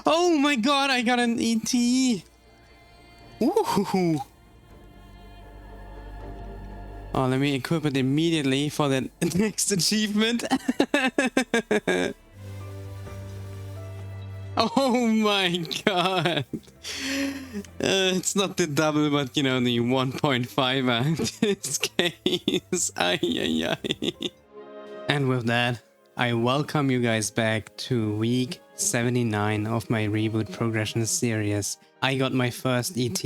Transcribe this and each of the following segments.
Oh my god, I got an ET. Ooh. Oh, let me equip it immediately for the next achievement. Oh my god. It's not the double, but you know, the 1.5 in this case. Ay, ay, ay. And with that, I welcome you guys back to week 79 of my reboot progression series. I got my first ET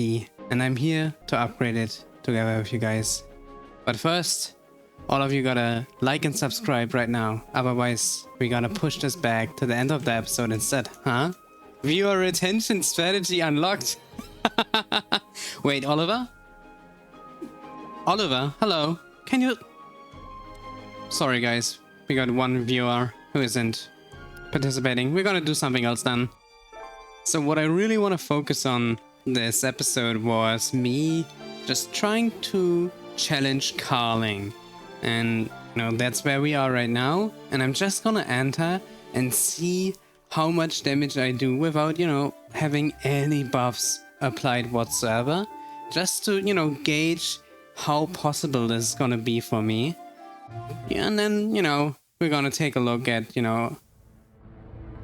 and I'm here to upgrade it together with you guys. But first, all of you gotta like and subscribe right now, otherwise we gotta push this back to the end of the episode instead, huh? Viewer retention strategy unlocked. Wait, Oliver? Oliver, hello. Can you... Sorry guys, we got one viewer who isn't participating. We're gonna do something else then. So what I really want to focus on this episode was me just trying to challenge Kaling. And you know, that's where we are right now. And I'm just gonna enter and see how much damage I do without, you know, having any buffs applied whatsoever. Just to, you know, gauge how possible this is gonna be for me. Yeah, and then, you know, we're gonna take a look at, you know,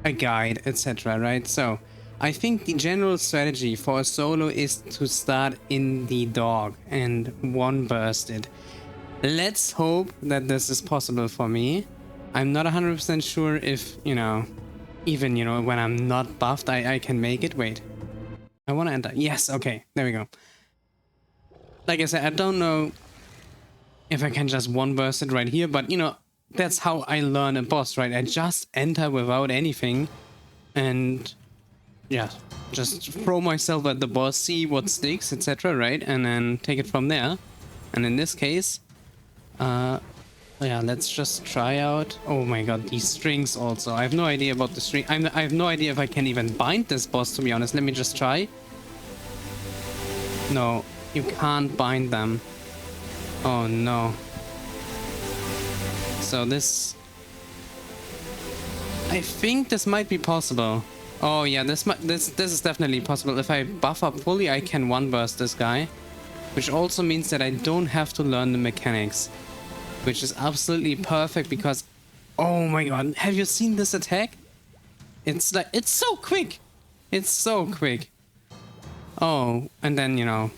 a guide, etc. Right? So, I think the general strategy for a solo is to start in the dog and one burst it. Let's hope that this is possible for me. I'm not 100% sure if, you know, even, you know, when I'm not buffed, I can make it. Wait. I want to enter. Yes, okay. There we go. Like I said, I don't know if I can just one burst it right here, but, you know, that's how I learn a boss, right? I just enter without anything and... yeah, just throw myself at the boss, see what sticks, etc., right? And then take it from there. And in this case, yeah, let's just try out... oh my god, these strings also. I have no idea about the string. I have no idea if I can even bind this boss, to be honest. Let me just try. No, you can't bind them. Oh no. So this... I think this might be possible. Oh yeah, this is definitely possible. If I buff up fully, I can one burst this guy, which also means that I don't have to learn the mechanics, which is absolutely perfect because, oh my god, have you seen this attack? It's like, it's so quick. It's so quick. Oh, and then, you know,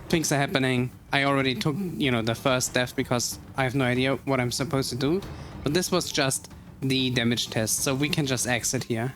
things are happening. I already took, you know, the first death because I have no idea what I'm supposed to do, but this was just the damage test, so we can just exit here.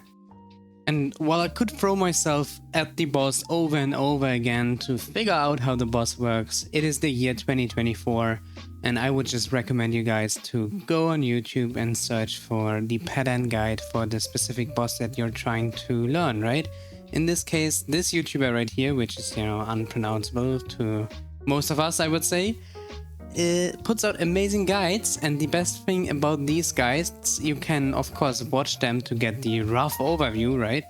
And while I could throw myself at the boss over and over again to figure out how the boss works, it is the year 2024, and I would just recommend you guys to go on YouTube and search for the pattern guide for the specific boss that you're trying to learn, right? In this case, this YouTuber right here, which is, you know, unpronounceable to most of us, I would say, it puts out amazing guides, and the best thing about these guides, you can of course watch them to get the rough overview, right?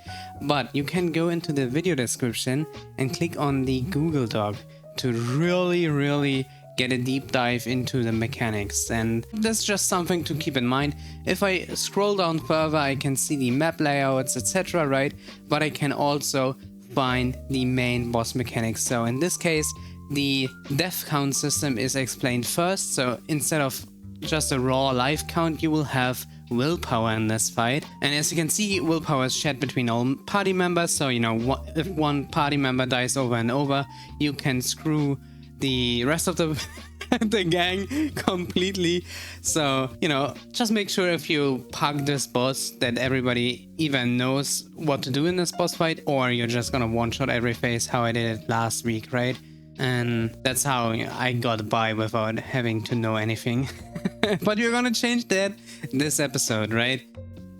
But you can go into the video description and click on the Google Doc to really get a deep dive into the mechanics, and that's just something to keep in mind. If I scroll down further, I can see the map layouts, etc., right? But I can also find the main boss mechanics. So in this case, the death count system is explained first, so instead of just a raw life count, you will have willpower in this fight. And as you can see, willpower is shared between all party members, so you know, if one party member dies over and over, you can screw the rest of the the gang completely. So, you know, just make sure if you pug this boss that everybody even knows what to do in this boss fight, or you're just gonna one-shot every phase how I did it last week, right? And that's how I got by without having to know anything. But we're gonna change that this episode, right?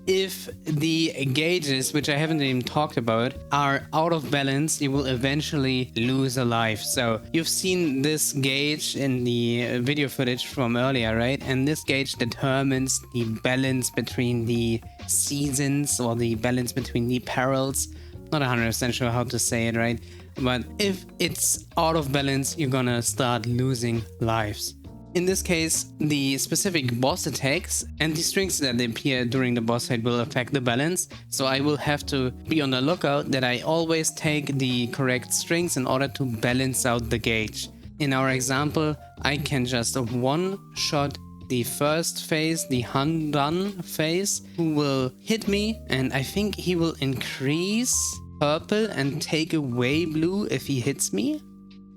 If the gauges, which I haven't even talked about, are out of balance, you will eventually lose a life. So you've seen this gauge in the video footage from earlier, right? And this gauge determines the balance between the seasons, or the balance between the perils. Not 100% sure how to say it, right? But if it's out of balance, you're gonna start losing lives. In this case, the specific boss attacks and the strings that appear during the boss fight will affect the balance, so I will have to be on the lookout that I always take the correct strings in order to balance out the gauge. In our example, I can just one-shot the first phase, the Handan phase, who will hit me, and I think he will increase purple and take away blue if he hits me.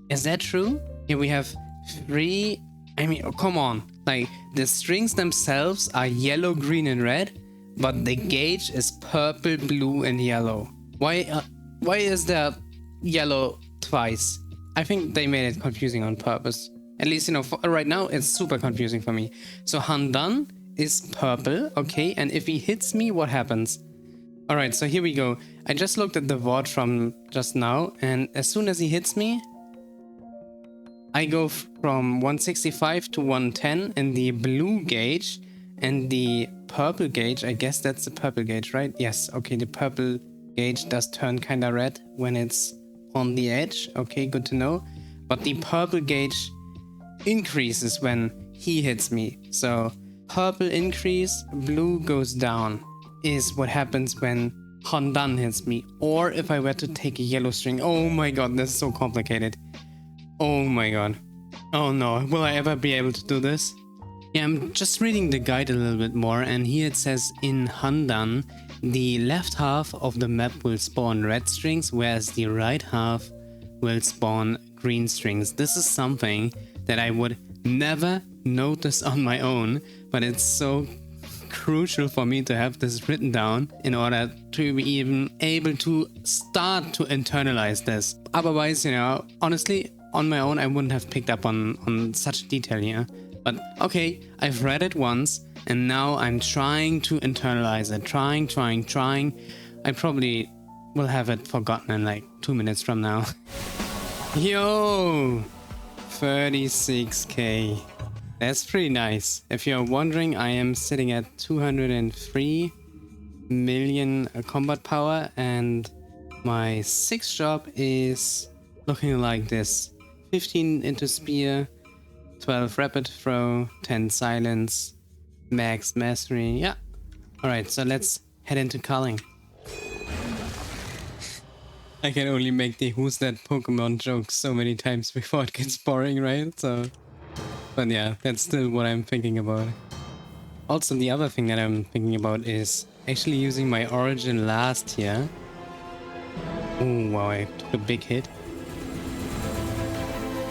Is that true? Here we have 3... I mean, oh, come on. Like, the strings themselves are yellow, green, and red, but the gauge is purple, blue, and yellow. Why is there yellow twice? I think they made it confusing on purpose. At least, you know, for right now, it's super confusing for me. So Handan is purple, okay, and if he hits me, what happens? Alright, so here we go. I just looked at the VOD from just now, and as soon as he hits me, I go from 165 to 110 in the blue gauge, and the purple gauge, I guess that's the purple gauge, right? Yes, okay, the purple gauge does turn kinda red when it's on the edge. Okay, good to know. But the purple gauge increases when he hits me. So purple increase, blue goes down is what happens when Handan hits me. Or if I were to take a yellow string. Oh my god, this is so complicated. Oh my god. Oh no, will I ever be able to do this? Yeah, I'm just reading the guide a little bit more, and here it says in Handan, the left half of the map will spawn red strings, whereas the right half will spawn green strings. This is something that I would never notice on my own, but it's so crucial for me to have this written down in order to be even able to start to internalize this. Otherwise, you know, honestly, on my own, I wouldn't have picked up on such detail here. But okay, I've read it once, and now I'm trying to internalize it. Trying. I probably will have it forgotten in like 2 minutes from now. Yo! 36k. That's pretty nice. If you're wondering, I am sitting at 203 million combat power, and my 6th job is looking like this. 15 into spear, 12 rapid throw, 10 silence, max mastery. Yeah. Alright, so let's head into Kaling. I can only make the who's that Pokemon joke so many times before it gets boring, right? So, but yeah, that's still what I'm thinking about. Also, the other thing that I'm thinking about is actually using my origin last here. Oh wow, I took a big hit.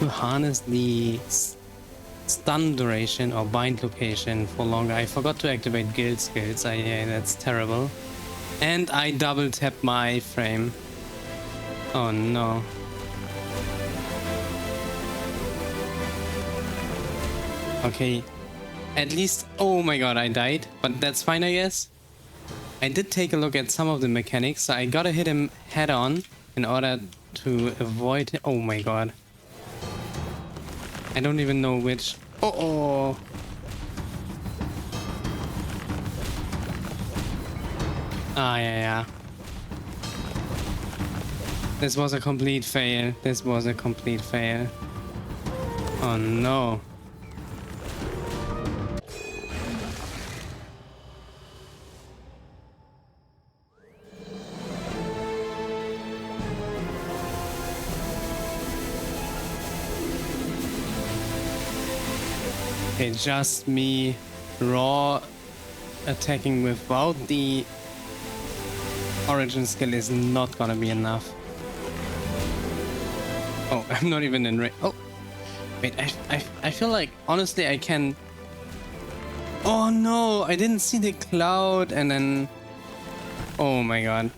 To harness the stun duration or bind location for longer. I forgot to activate guild skills. Yeah, that's terrible. And I double tapped my frame. Oh no. Okay. At least, oh my god, I died. But that's fine, I guess. I did take a look at some of the mechanics, so I gotta hit him head on in order to avoid... Oh my god. I don't even know which... Oh! Ah, yeah. This was a complete fail. Oh no. Okay, just me raw attacking without the origin skill is not gonna be enough. Oh, I'm not even in range. Oh, wait, I feel like, honestly, I can... Oh no, I didn't see the cloud, and then... Oh my god.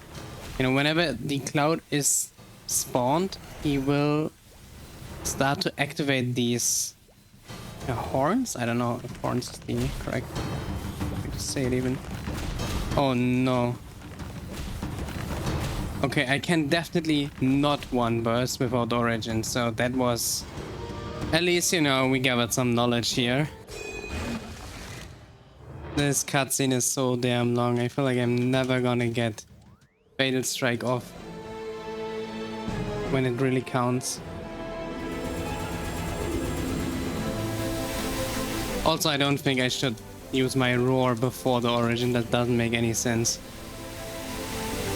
You know, whenever the cloud is spawned, he will start to activate these horns? I don't know if horns is the correct way to say it even. Oh no. Okay, I can definitely not one burst without origin, so that was... At least, you know, we gathered some knowledge here. This cutscene is so damn long, I feel like I'm never gonna get Fatal Strike off when it really counts. Also, I don't think I should use my roar before the origin. That doesn't make any sense.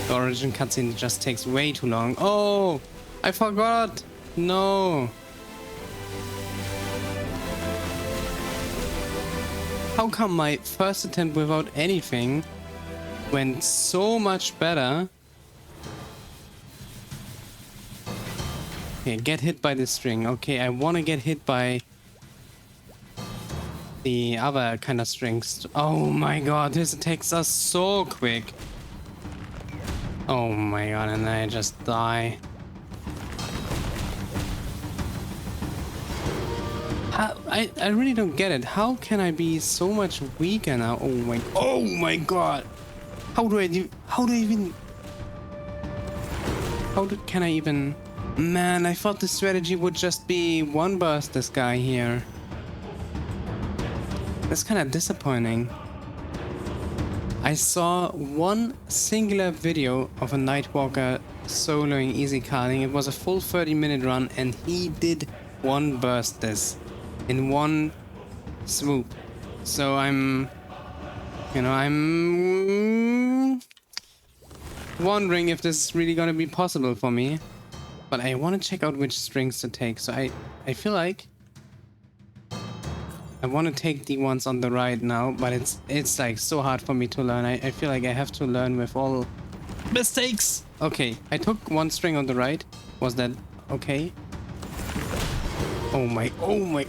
The origin cutscene just takes way too long. Oh, I forgot. No. How come my first attempt without anything went so much better? Okay, get hit by the string. Okay, I want to get hit by the other kind of strings. Oh my god, this takes us so quick. Oh my god, and then I just die. I really don't get it. How can I be so much weaker now? Oh my god. Can I even? Man, I thought the strategy would just be one burst this guy here. That's kind of disappointing. I saw one singular video of a Nightwalker soloing easy Kaling. It was a full 30-minute run and he did one burst this in one swoop. So I'm wondering if this is really gonna be possible for me. But I want to check out which strings to take. So I feel like I want to take the ones on the right now, but it's like so hard for me to learn. I feel like I have to learn with all mistakes. Okay, I took one string on the right. Was that okay? Oh my god.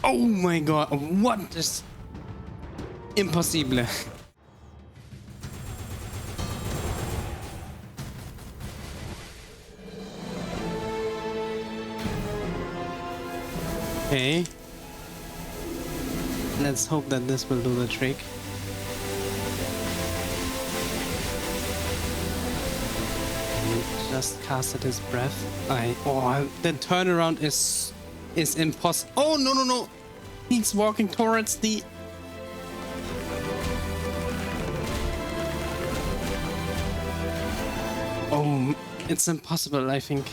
Oh my god. What is impossible? Okay. Let's hope that this will do the trick. Just casted his breath. The turnaround is impossible. Oh no! He's walking towards the. Oh, it's impossible, I think.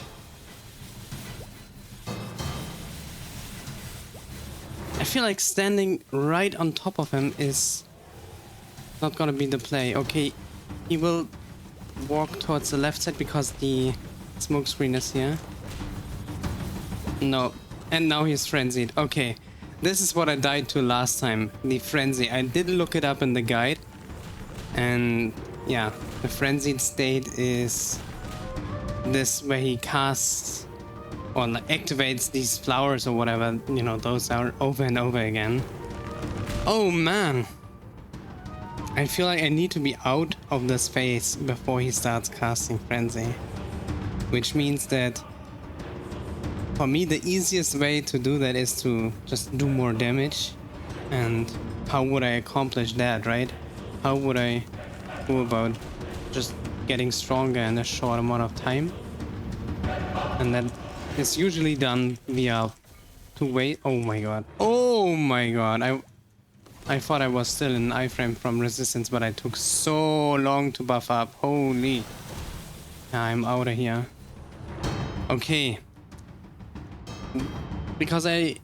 I feel like standing right on top of him is not gonna be the play. Okay, he will walk towards the left side because the smoke screen is here. No, and now he's frenzied. Okay, this is what I died to last time, the frenzy. I did look it up in the guide, and yeah, the frenzied state is this where he casts or like activates these flowers or whatever, you know, those are over and over again. Oh man, I feel like I need to be out of this phase before he starts casting frenzy, which means that for me the easiest way to do that is to just do more damage. And how would I accomplish that, right? How would I go about just getting stronger in a short amount of time? And that is usually done via two-way. Oh my god. Oh my god. I thought I was still in iframe from resistance, but I took so long to buff up. Holy. I'm out of here. Okay. Because I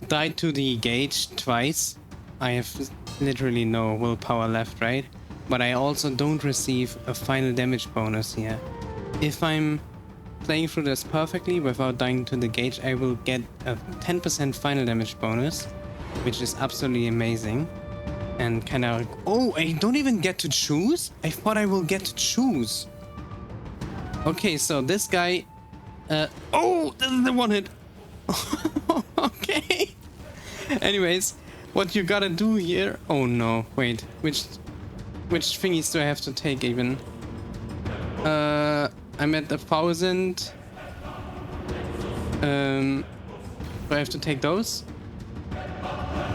died to the gauge twice, I have literally no willpower left, right? But I also don't receive a final damage bonus here. If I'm playing through this perfectly without dying to the gauge, I will get a 10% final damage bonus, which is absolutely amazing. And kind of like, oh, I don't even get to choose? I thought I will get to choose. Okay, so this guy, oh, this is the one hit. Okay. Anyways, what you gotta do here, oh no, wait, which thingies do I have to take even? I'm at 1,000. Do I have to take those?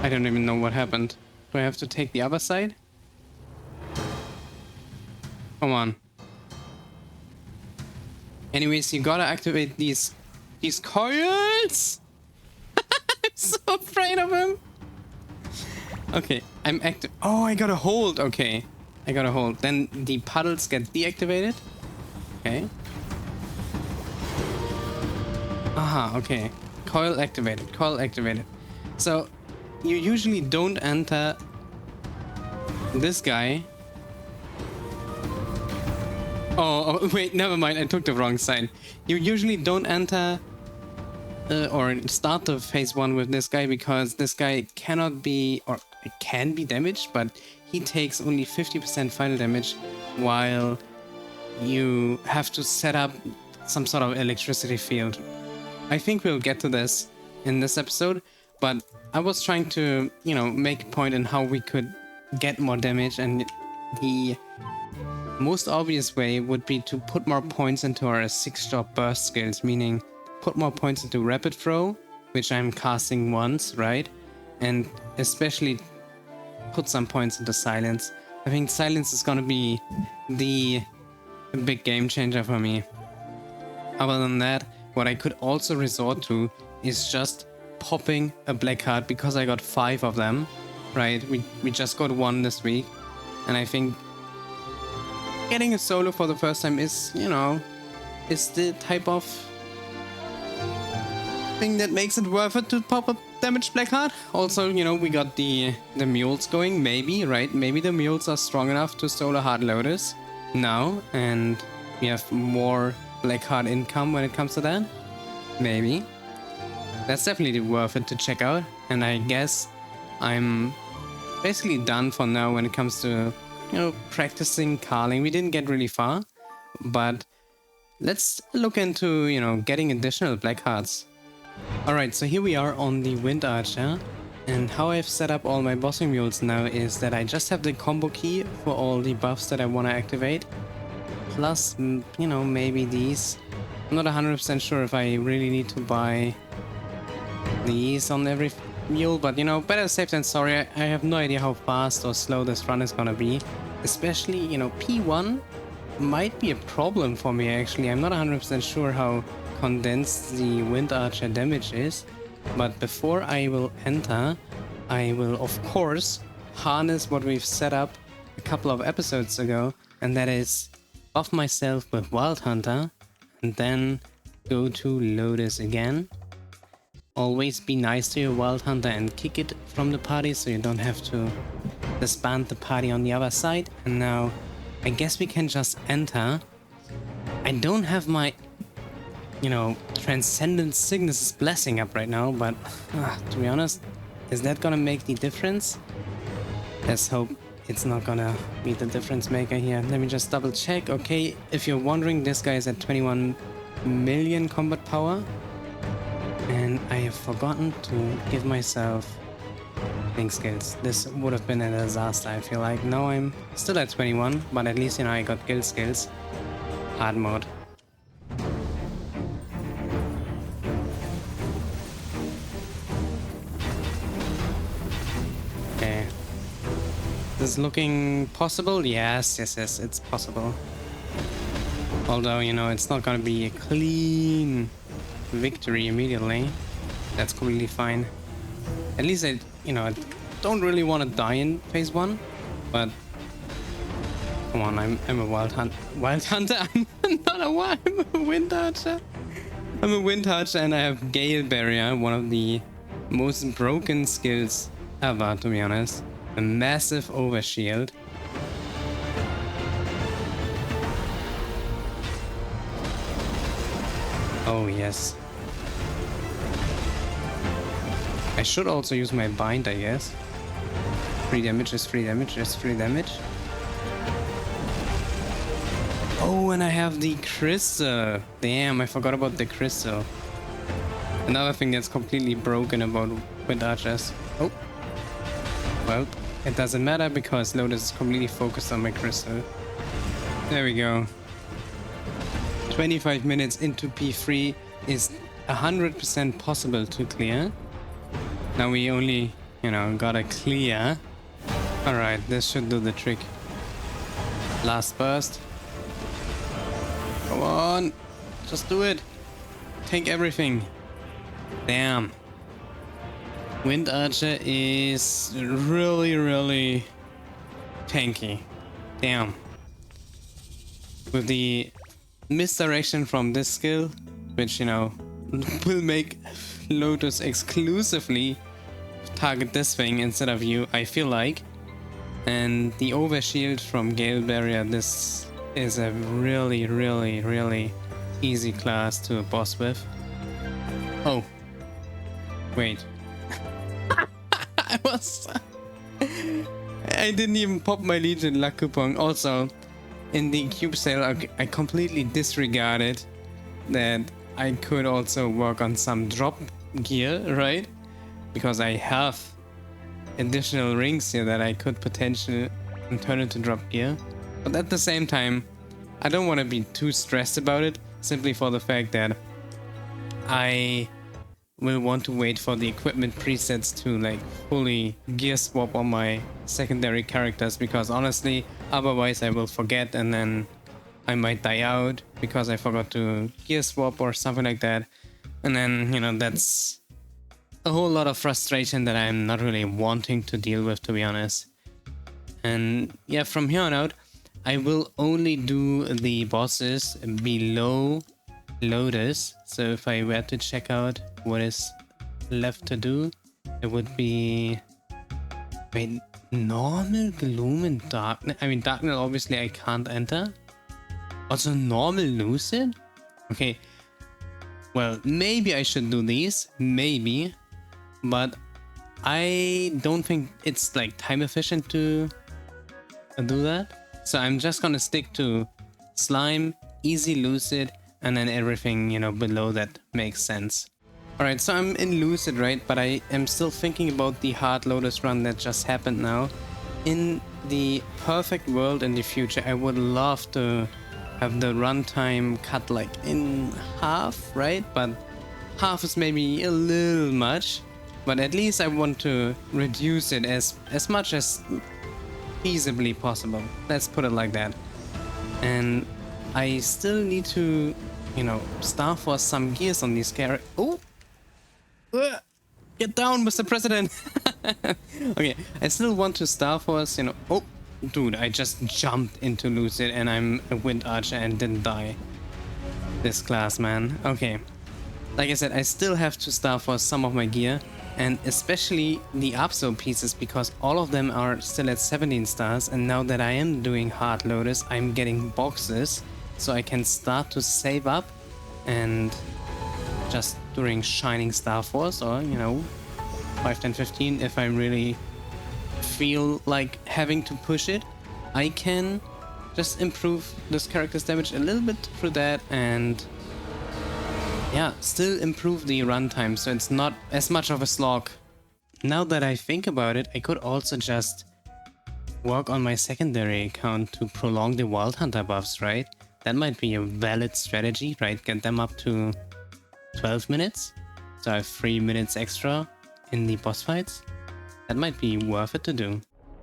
I don't even know what happened. Do I have to take the other side? Come on. Anyways, you gotta activate these coils. I'm so afraid of him. Okay, I'm active. Oh, I gotta hold. Okay, I gotta hold. Then the puddles get deactivated. Okay. Aha, okay. Coil activated. Coil activated. So, you usually don't enter this guy. Oh, wait, never mind. I took the wrong side. You usually don't enter or start the phase 1 with this guy because this guy cannot be, or it can be damaged, but he takes only 50% final damage, while you have to set up some sort of electricity field. I think we'll get to this in this episode, but I was trying to, you know, make a point in how we could get more damage, and the most obvious way would be to put more points into our 6-drop burst skills, meaning put more points into rapid throw, which I'm casting once, right? And especially put some points into silence. I think silence is gonna be the big game changer for me. Other than that, what I could also resort to is just popping a black card, because I got 5 of them, right? We just got 1 this week, and I think getting a solo for the first time is, you know, is the type of thing that makes it worth it to pop a damaged black card. Also, you know, we got the mules going, maybe, right? Maybe the mules are strong enough to solo hard lotus now, and we have more black card income when it comes to that. Maybe. That's definitely worth it to check out, and I guess I'm basically done for now when it comes to, you know, practicing Kaling. We didn't get really far, but let's look into, you know, getting additional black cards. Alright, so here we are on the Wind Archer, and how I've set up all my bossing mules now is that I just have the combo key for all the buffs that I want to activate, plus, you know, maybe these. I'm not 100% sure if I really need to buy these on every mule, but, you know, better safe than sorry. I have no idea how fast or slow this run is gonna be, especially, you know, P1 might be a problem for me actually. I'm not 100% sure how condensed the Wind Archer damage is, but before I will enter, I will of course harness what we've set up a couple of episodes ago, and that is buff myself with Wild Hunter and then go to Lotus again. Always be nice to your Wild Hunter and kick it from the party so you don't have to disband the party on the other side. And now I guess we can just enter. I don't have my, you know, Transcendent Cygnus' blessing up right now, but to be honest, is that gonna make the difference? Let's hope it's not gonna be the difference maker here. Let me just double check. Okay, if you're wondering, this guy is at 21 million combat power, and I have forgotten to give myself thing skills. This would have been a disaster, I feel like. Now I'm still at 21, but at least, you know, I got guild skills. Hard mode. Okay. This is looking possible? Yes, it's possible. Although, you know, it's not gonna be a clean victory immediately. That's completely fine. At least I, you know, I don't really want to die in phase 1, but come on, I'm a wild hunter. I'm not I'm a Wind Archer. I'm a Wind Archer, and I have Gale Barrier, one of the most broken skills ever, to be honest. A massive overshield. Oh yes. I should also use my bind, I guess. Free damage is free damage is free damage. Oh, and I have the crystal. Damn, I forgot about the crystal. Another thing that's completely broken about Wind Archers. Oh. Well, it doesn't matter because Lotus is completely focused on my crystal. There we go. 25 minutes into P3 is 100% possible to clear. Now we only, you know, gotta clear. Alright, this should do the trick. Last burst. Come on. Just do it. Take everything. Damn. Wind Archer is really tanky. Damn. With the misdirection from this skill, which, you know, will make Lotus exclusively target this thing instead of you, I feel like. And the overshield from Gale Barrier, this is a really, really, really easy class to boss with. Oh. Wait. I didn't even pop my Legion luck coupon. Also, in the cube sale, I completely disregarded that I could also work on some drop gear, right? Because I have additional rings here that I could potentially turn into drop gear. But at the same time, I don't want to be too stressed about it, simply for the fact that I will want to wait for the equipment presets to like fully gear swap on my secondary characters, because honestly, otherwise I will forget and then I might die out because I forgot to gear swap or something like that. And then, you know, that's a whole lot of frustration that I'm not really wanting to deal with, to be honest. And yeah, from here on out, I will only do the bosses below Lotus. So if I were to check out what is left to do, it would be... Wait, normal, gloom, and darkness. I mean, darkness obviously I can't enter. Also normal lucid? Okay. Well, maybe I should do these. Maybe. But I don't think it's like time efficient to do that. So I'm just gonna stick to slime, easy lucid, and then everything, you know, below that makes sense. Alright, so I'm in lucid, right? But I am still thinking about the hard Lotus run that just happened now. In the perfect world in the future, I would love to have the runtime cut like in half, right? But half is maybe a little much. But at least I want to reduce it as much as feasibly possible. Let's put it like that. And I still need to, you know, Star Force some gears on these characters. Oh! Get down, Mr. President! Okay, I still want to Star Force, you know... Oh! Dude, I just jumped into Lucid and I'm a Wind Archer and didn't die. This class, man. Okay. Like I said, I still have to Star Force some of my gear. And especially the Abso pieces, because all of them are still at 17 stars. And now that I am doing Hard Lotus, I'm getting boxes. So I can start to save up. And just during Shining Star Force, or, you know, 5, 10, 15, if I really feel like having to push it, I can just improve this character's damage a little bit through that, and yeah, still improve the runtime so it's not as much of a slog. Now that I think about it, I could also just work on my secondary account to prolong the Wild Hunter buffs, right? That might be a valid strategy, right? Get them up to 12 minutes, so I have 3 minutes extra in the boss fights. That might be worth it to do.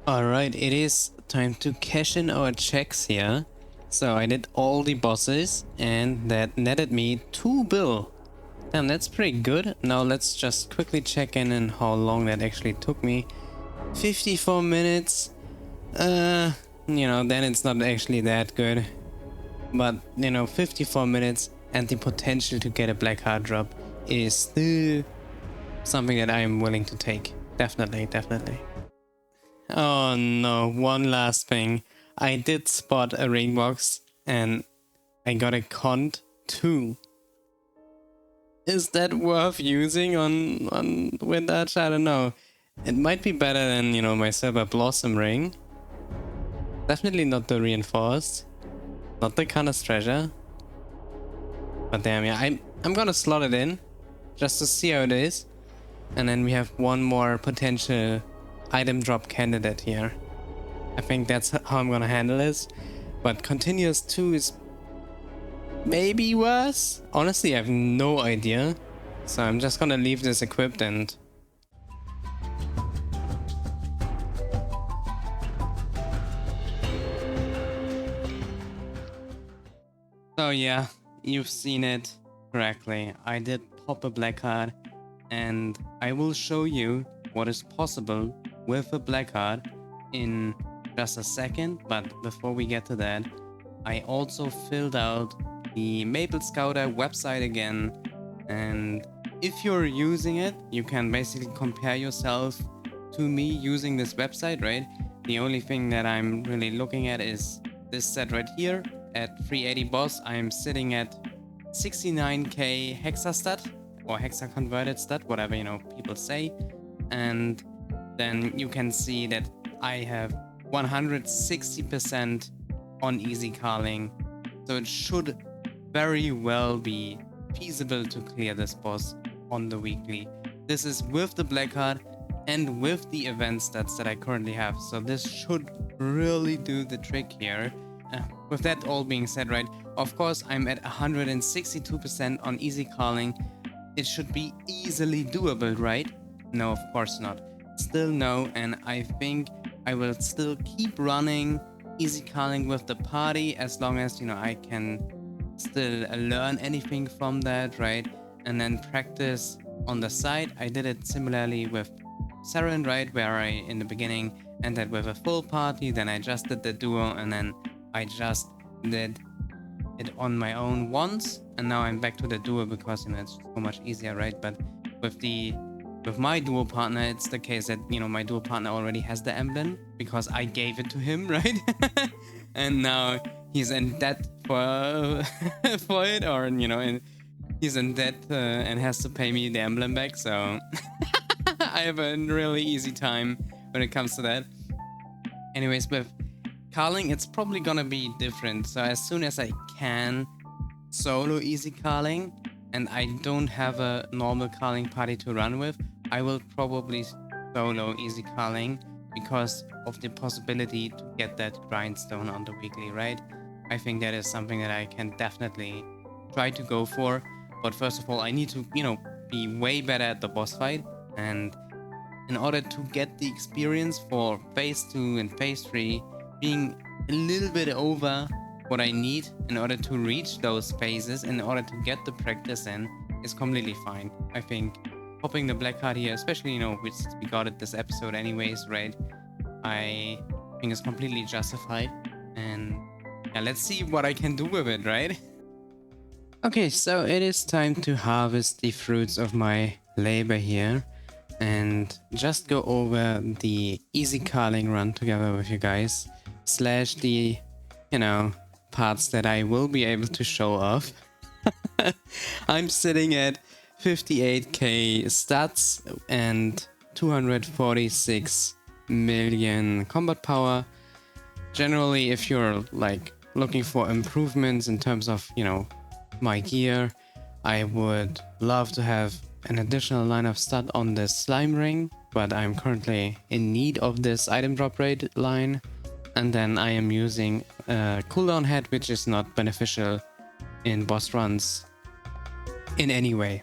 Alright, it is time to cash in our checks here. So I did all the bosses and that netted me 2 bill. Damn, that's pretty good. Now let's just quickly check in on how long that actually took me. 54 minutes. You know, then it's not actually that good. But, you know, 54 minutes and the potential to get a black heart drop is still something that I am willing to take. Definitely, definitely. Oh no, one last thing. I did spot a ring box and I got a Cont 2. Is that worth using on Wind Archer? I don't know. It might be better than, you know, my Silver Blossom ring. Definitely not the reinforced. Not the Cunner's treasure. But damn, yeah, I'm gonna slot it in just to see how it is. And then we have one more potential item drop candidate here. I think that's how I'm gonna handle this. But Continuous 2 is maybe worse? Honestly, I have no idea. So I'm just gonna leave this equipped and... So yeah, you've seen it correctly. I did pop a black card. And I will show you what is possible with a black card in just a second. But before we get to that, I also filled out the Maple Scouter website again. And if you're using it, you can basically compare yourself to me using this website, right? The only thing that I'm really looking at is this set right here. At 380 boss, I'm sitting at 69k hexastat, or hexa converted stat, whatever, you know, people say. And then you can see that I have 160% on easy Kaling. So it should very well be feasible to clear this boss on the weekly. This is with the black card and with the event stats that I currently have. So this should really do the trick here. With that all being said, right, of course I'm at 162% on easy Kaling. It should be easily doable, right? No, of course not. Still no, and I think I will still keep running easy Kaling with the party as long as, you know, I can still learn anything from that, right? And then practice on the side. I did it similarly with Saren, right, where I in the beginning ended with a full party, then I just did the duo, and then I just did it on my own once, and now I'm back to the duo because, you know, it's so much easier, right? But with my duo partner, it's the case that, you know, my duo partner already has the emblem because I gave it to him, right? And now he's in debt for for it, or, you know, and he's in debt and has to pay me the emblem back. So I have a really easy time when it comes to that. Anyways, with Kaling, it's probably gonna be different. So as soon as I can solo easy Kaling and I don't have a normal Kaling party to run with, I will probably solo easy Kaling because of the possibility to get that grindstone on the weekly, right? I think that is something that I can definitely try to go for. But first of all, I need to, you know, be way better at the boss fight. And in order to get the experience for phase 2 and phase 3, being a little bit over what I need in order to reach those phases, in order to get the practice in, is completely fine. I think popping the black card here, especially, you know, which we got it this episode anyways, right? I think it's completely justified. And yeah, let's see what I can do with it, right? Okay, so it is time to harvest the fruits of my labor here and just go over the easy Kaling run together with you guys, slash the, you know, parts that I will be able to show off. I'm sitting at 58k stats and 246 million combat power. Generally, if you're like looking for improvements in terms of, you know, my gear, I would love to have an additional line of stat on this slime ring, but I'm currently in need of this item drop rate line. And then I am using a cooldown head, which is not beneficial in boss runs in any way.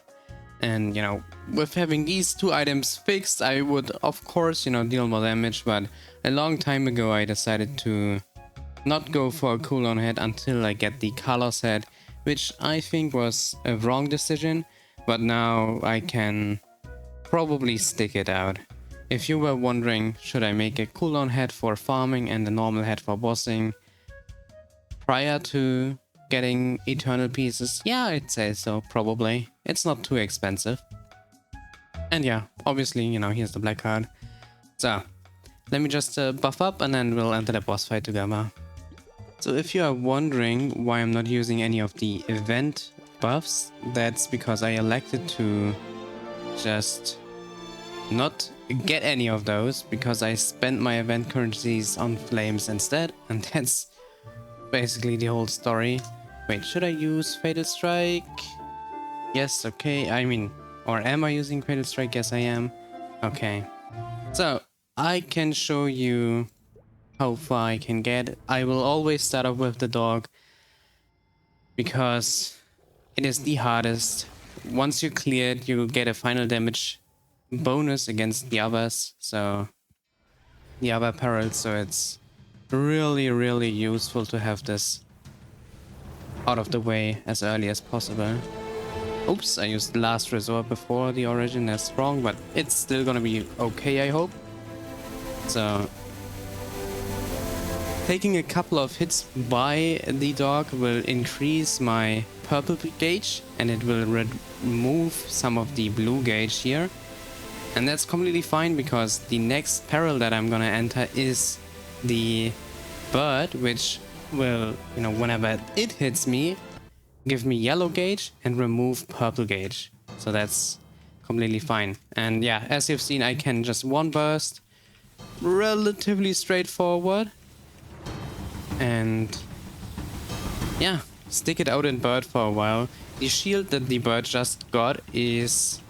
And, you know, with having these two items fixed, I would, of course, you know, deal more damage. But a long time ago, I decided to not go for a cooldown head until I get the Kalos head, which I think was a wrong decision. But now I can probably stick it out. If you were wondering, should I make a cooldown head for farming and a normal head for bossing prior to getting eternal pieces? Yeah, I'd say so, probably. It's not too expensive. And yeah, obviously, you know, here's the black card. So, let me just buff up and then we'll enter the boss fight together. So if you are wondering why I'm not using any of the event buffs, that's because I elected to just not get any of those because I spent my event currencies on flames instead, and that's basically the whole story. Wait, should I use Fatal Strike? Yes, okay, I mean, or am I using Fatal Strike? Yes, I am. Okay, so I can show you how far I can get. I will always start off with the dog because it is the hardest. Once you clear it, you get a final damage bonus against the others, so the other perils, so it's really useful to have this out of the way as early as possible. Oops, I used last resort before the origin. That's wrong, but it's still gonna be okay, I hope. So Taking a couple of hits by the dog will increase my purple gauge, and it will remove some of the blue gauge here. And that's completely fine, because the next peril that I'm gonna enter is the bird, which will, you know, whenever it hits me, give me yellow gauge and remove purple gauge. So that's completely fine. And yeah, as you've seen, I can just one burst, relatively straightforward. And yeah, stick it out in bird for a while. The shield that the bird just got is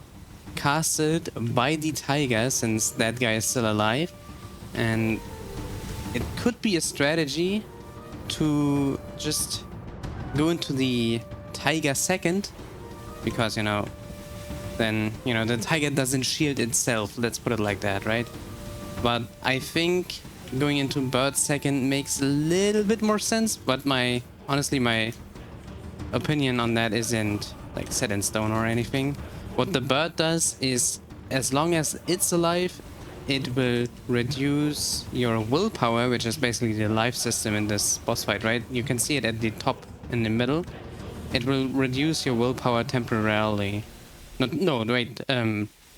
casted by the tiger, since that guy is still alive, and it could be a strategy to just go into the tiger second, because, you know, then, you know, the tiger doesn't shield itself, let's put it like that, right? But I think going into bird second makes a little bit more sense, but honestly my opinion on that isn't like set in stone or anything. What the bird does is, as long as it's alive, it will reduce your willpower, which is basically the life system in this boss fight, right? You can see it at the top in the middle. It will reduce your willpower temporarily. Not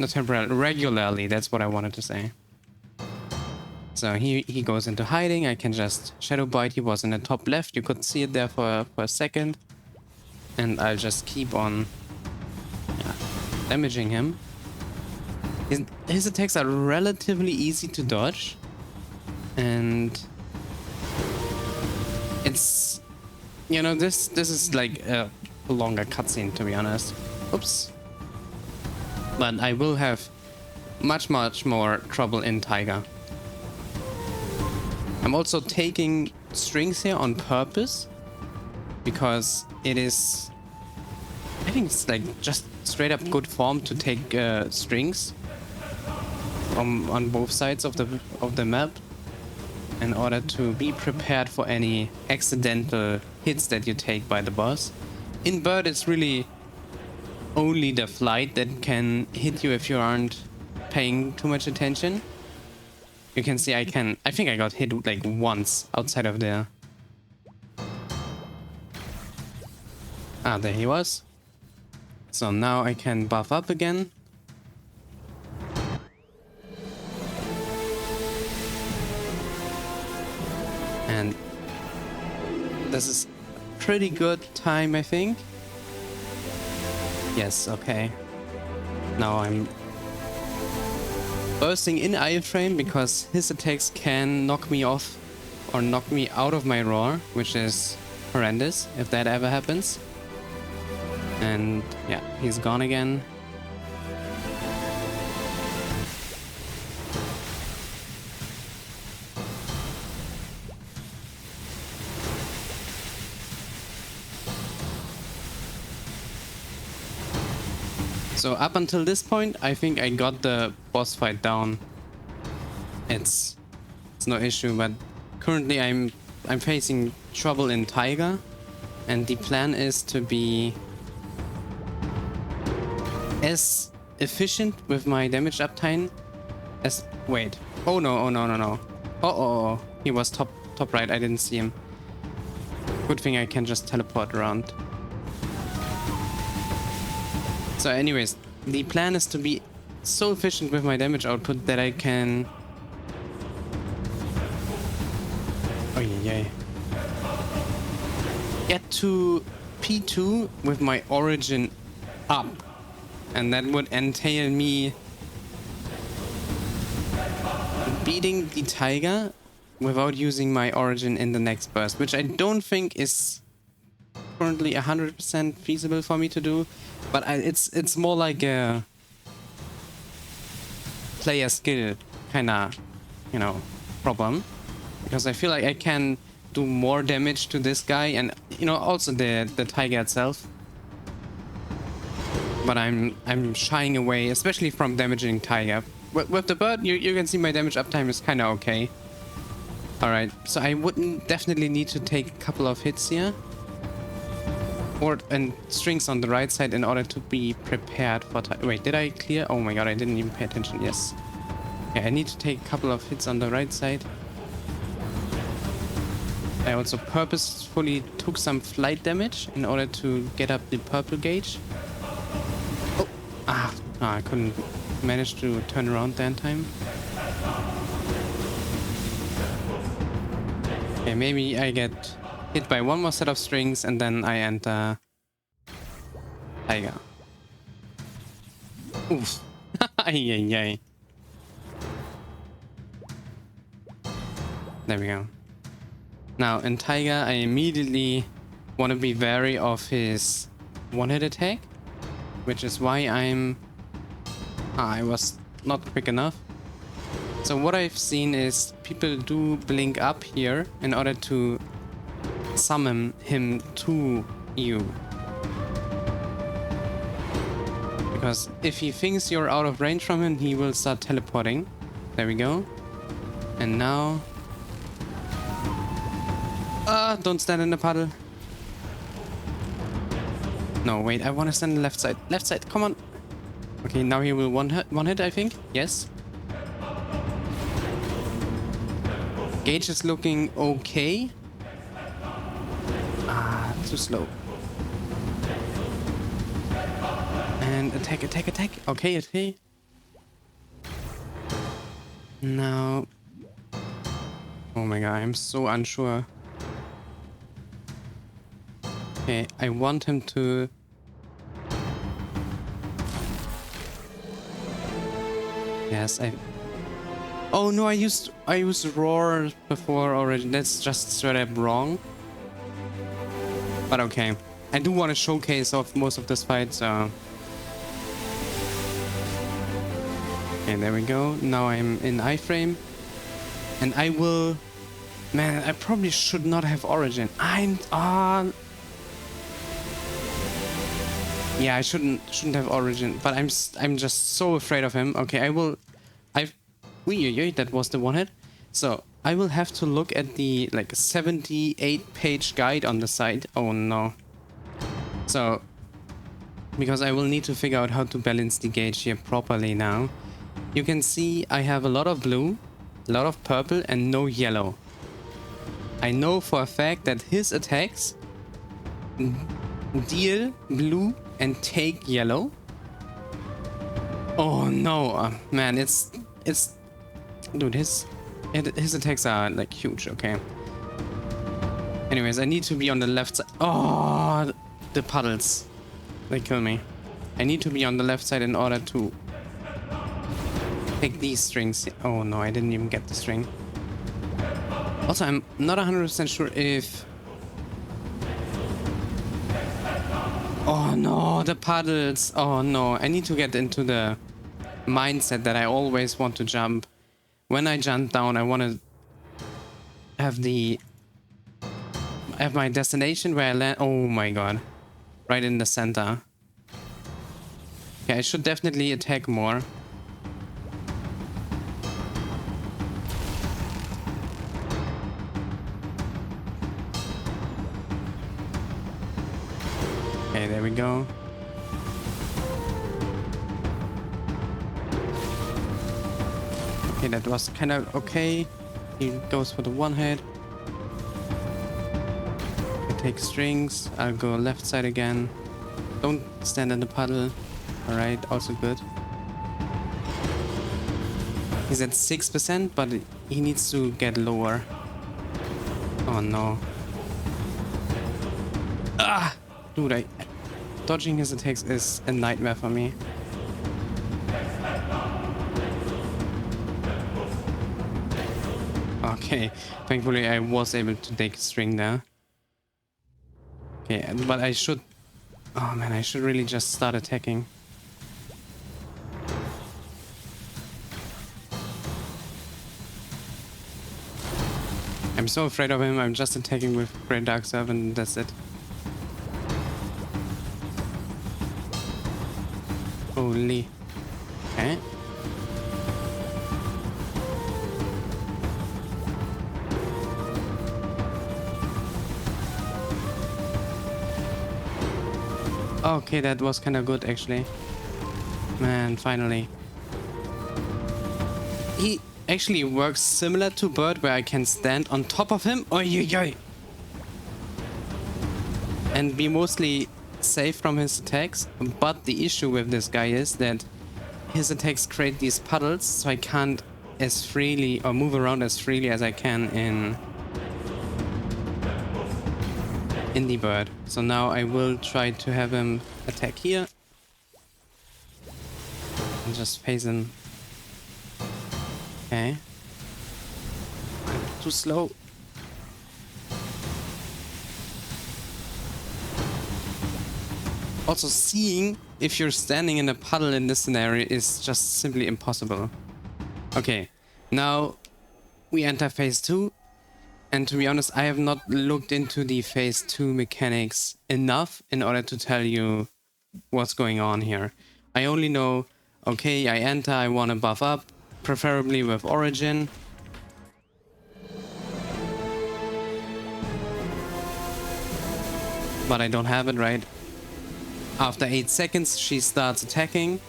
temporarily, regularly, that's what I wanted to say. So he goes into hiding. I can just shadow bite. He was in the top left. You could see it there for a second. And I'll just keep on damaging him. His attacks are relatively easy to dodge. And it's, you know, this is like a longer cutscene, to be honest. Oops. But I will have much more trouble in Tiger. I'm also taking strings here on purpose, because it is, I think it's like just straight up good form to take strings on both sides of the map, in order to be prepared for any accidental hits that you take by the boss. In Bird, it's really only the flight that can hit you if you aren't paying too much attention. You can see I think I got hit like once outside of there. Ah, there he was. So now I can buff up again. And this is pretty good time, I think. Yes, okay. Now I'm bursting in iframe, because his attacks can knock me off or knock me out of my roar, which is horrendous if that ever happens. And yeah, he's gone again. So up until this point, I think I got the boss fight down. It's no issue, but currently I'm facing trouble in Tiger, and the plan is to be as efficient with my damage uptime as... Wait. Oh no, oh no, no, no. Oh, he was top right, I didn't see him. Good thing I can just teleport around. So anyways, the plan is to be so efficient with my damage output that I can... Oh yeah. Get to P2 with my origin up. And that would entail me beating the Tiger without using my origin in the next burst, which I don't think is currently 100% feasible for me to do, but it's more like a player skill kind of, you know, problem, because I feel like I can do more damage to this guy and, you know, also the Tiger itself. But I'm shying away, especially from damaging Tiger. With the bird, you can see my damage uptime is kind of okay. Alright, so I wouldn't definitely need to take a couple of hits here. And strings on the right side in order to be prepared for... Wait, did I clear? Oh my god, I didn't even pay attention. Yes. Yeah, I need to take a couple of hits on the right side. I also purposefully took some flight damage in order to get up the purple gauge. Oh, I couldn't manage to turn around there in time. Okay, maybe I get hit by one more set of strings and then I enter Tiger. Oof. Ay, ay, ay. There we go. Now, in Tiger, I immediately want to be wary of his one-hit attack, which is why I was not quick enough. So what I've seen is people do blink up here in order to summon him to you. Because if he thinks you're out of range from him, he will start teleporting. There we go. And now... don't stand in the puddle. No, wait, I want to stand on the left side. Left side, come on. Okay, now he will one hit, I think. Yes. Gauge is looking okay. Too slow. And attack, attack, attack. Okay, okay. Now... Oh my god, I'm so unsure. Okay, I want him to... Yes, Oh no, I used roar before already. That's just straight up wrong. But okay. I do want to showcase off most of this fight, so... Okay, there we go. Now I'm in iframe. And I will... Man, I probably should not have origin. I'm on... Yeah, I shouldn't have origin, but I'm just so afraid of him. Okay, that was the one hit. So I will have to look at the like 78-page guide on the site. Oh no. So because I will need to figure out how to balance the gauge here properly now. You can see I have a lot of blue, a lot of purple, and no yellow. I know for a fact that his attacks deal blue and take yellow. Oh no, man, it's dude, his attacks are like huge. Okay. Anyways, I need to be on the left side. Oh, the puddles, they kill me. I need to be on the left side in order to take these strings. Oh no, I didn't even get the string. Also, I'm not 100% sure if... Oh no, the puddles. Oh no, I need to get into the mindset that I always want to jump. When I jump down, I want to have my destination where I land. Oh my god. Right in the center. Okay, I should definitely attack more. Okay, there we go. Okay, that was kind of okay. He goes for the one hit. I take strings. I'll go left side again. Don't stand in the puddle. Alright, also good. He's at 6%, but he needs to get lower. Oh no. Ah! Dude, dodging his attacks is a nightmare for me. Okay, thankfully I was able to take a string there. Okay, but I should... Oh man, I should really just start attacking. I'm so afraid of him, I'm just attacking with Great Dark Servant and that's it. Holy. Okay. Okay, that was kind of good actually. Man, finally. He actually works similar to Bird where I can stand on top of him. Oi, oi, oi. and be mostly safe from his attacks. But the issue with this guy is that his attacks create these puddles, so I can't as freely or move around as freely as I can in the bird. So now I will try to have him attack here and just phase him. Okay. Too slow. Also, seeing if you're standing in a puddle in this scenario is just simply impossible. Okay, now we enter phase 2. And to be honest, I have not looked into the phase 2 mechanics enough in order to tell you what's going on here. I only know, okay, I enter, I want to buff up, preferably with Origin. But I don't have it, right? After 8 seconds, she starts attacking,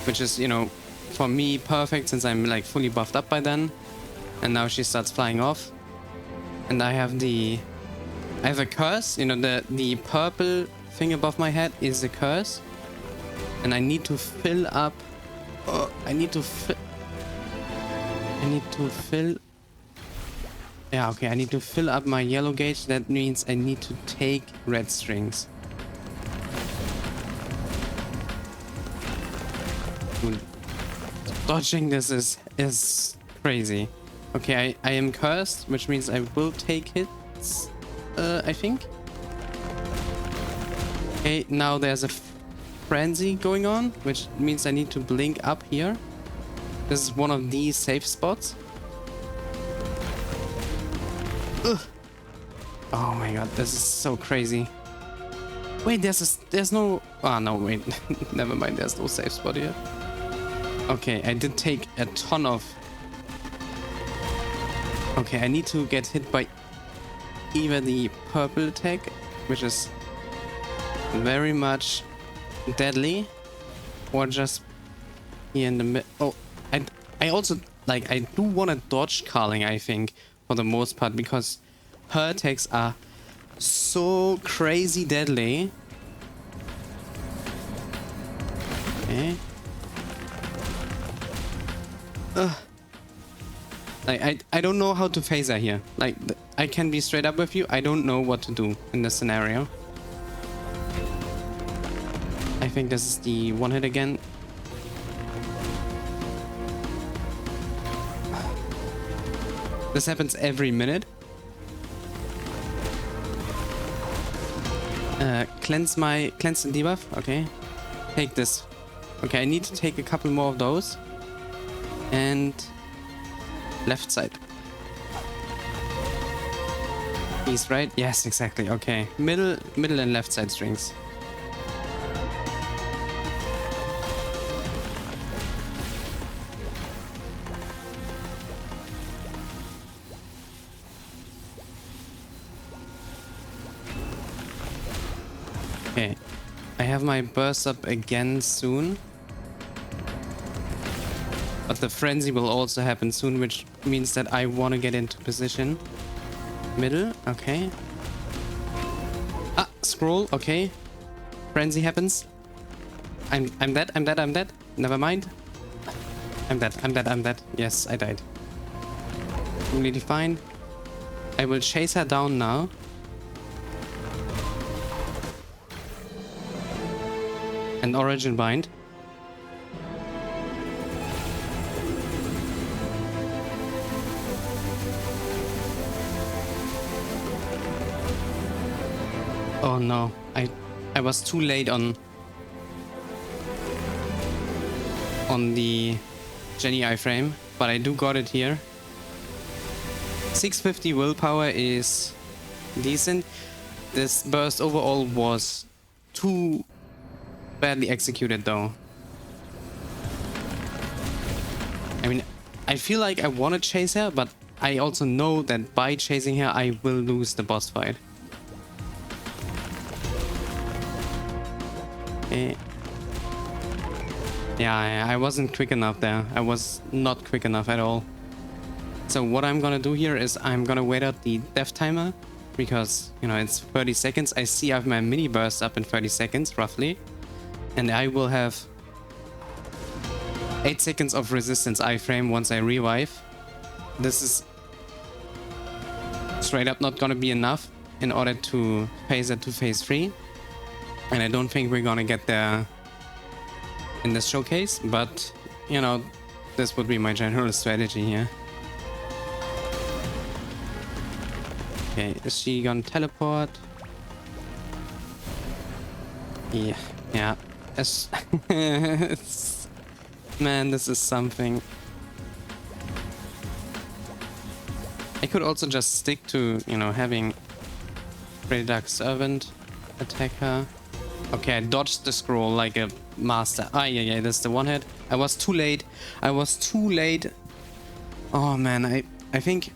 which is, you know, for me perfect since I'm like fully buffed up by then. And now she starts flying off. And I have a curse, you know, the purple thing above my head is a curse. And I need to fill up, I need to fill, yeah, okay, I need to fill up my yellow gauge. That means I need to take red strings. Dude, dodging this is crazy. Okay, I am cursed, which means I will take hits, I think. Okay, now there's a frenzy going on, which means I need to blink up here. This is one of these safe spots. Ugh. Oh my god, this is so crazy. Wait, there's no... Ah, no, wait. Never mind, there's no safe spot here. Okay, I did take a ton of... Okay, I need to get hit by either the purple attack, which is very much deadly, or just here in the mid... Oh, I also, like, I do want to dodge Kaling, I think, for the most part, because her attacks are so crazy deadly. Okay. Like, I don't know how to phase her here. Like, I can be straight up with you. I don't know what to do in this scenario. I think this is the one hit again. This happens every minute. Cleanse the debuff. Okay. Take this. Okay, I need to take a couple more of those. And left side. East, right? Yes, exactly. Okay. Middle and left side strings. Okay, I have my burst up again soon. But the frenzy will also happen soon, which means that I want to get into position. Middle, okay. Ah, scroll, okay. Frenzy happens. I'm dead. Never mind. I'm dead. Yes, I died. Completely fine. I will chase her down now. An Origin bind. Oh no, I was too late on the Jenny iframe, but I do got it here. 650 willpower is decent. This burst overall was too badly executed though. I mean, I feel like I want to chase her, but I also know that by chasing her I will lose the boss fight. Okay. Yeah, I wasn't quick enough there. I was not quick enough at all. So what I'm gonna do here is I'm gonna wait out the death timer because, you know, it's 30 seconds. I see I have my mini burst up in 30 seconds, roughly. And I will have 8 seconds of resistance iframe once I revive. This is straight up not gonna be enough in order to phase it to phase 3. And I don't think we're gonna get there in this showcase, but, you know, this would be my general strategy here. Okay, is she gonna teleport? Yeah, yeah. Man, this is something. I could also just stick to, you know, having Pretty Dark Servant attack her. Okay, I dodged the scroll like a master. Ah, yeah, that's the one hit. I was too late. I was too late. Oh man, I think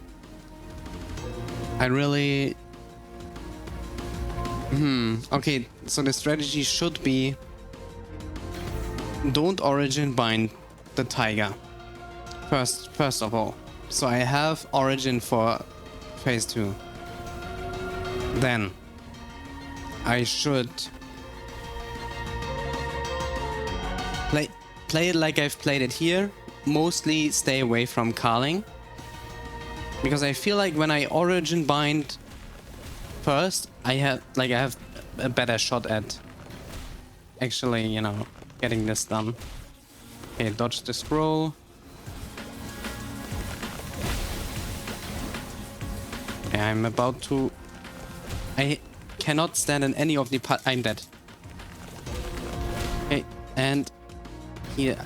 I really... Okay, so the strategy should be don't origin bind the tiger. First of all. So I have origin for phase 2. Then I should play it like I've played it here. Mostly stay away from Kaling. Because I feel like when I origin bind first, I have a better shot at actually, you know, getting this done. Okay, dodge the scroll. Okay, I'm about to... I cannot stand in any of the I'm dead. Okay, and here.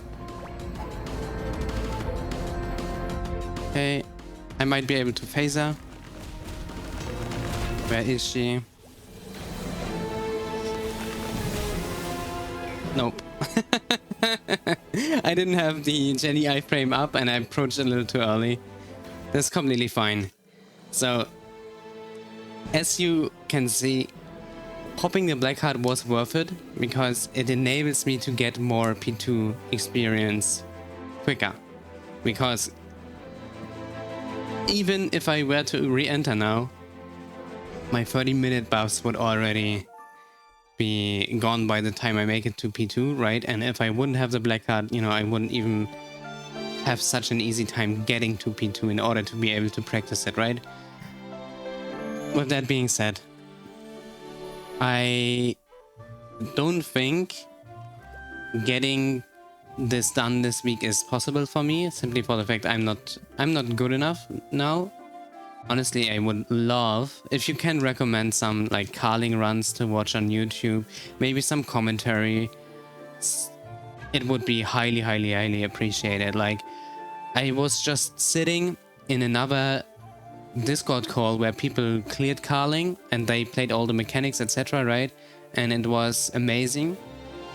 Okay, I might be able to phase her. Where is she? Nope. I didn't have the Jenny iframe up and I approached a little too early. That's completely fine. So, as you can see, popping the black card was worth it because it enables me to get more P2 experience quicker. Because even if I were to re-enter now, my 30-minute buffs would already be gone by the time I make it to P2, right? And if I wouldn't have the black card, you know, I wouldn't even have such an easy time getting to P2 in order to be able to practice it, right? With that being said, I don't think getting this done this week is possible for me, simply for the fact I'm not good enough now. Honestly, I would love if you can recommend some like Kaling runs to watch on YouTube, maybe some commentary. It would be highly appreciated. Like, I was just sitting in another Discord call where people cleared Kaling and they played all the mechanics, etc., right? And it was amazing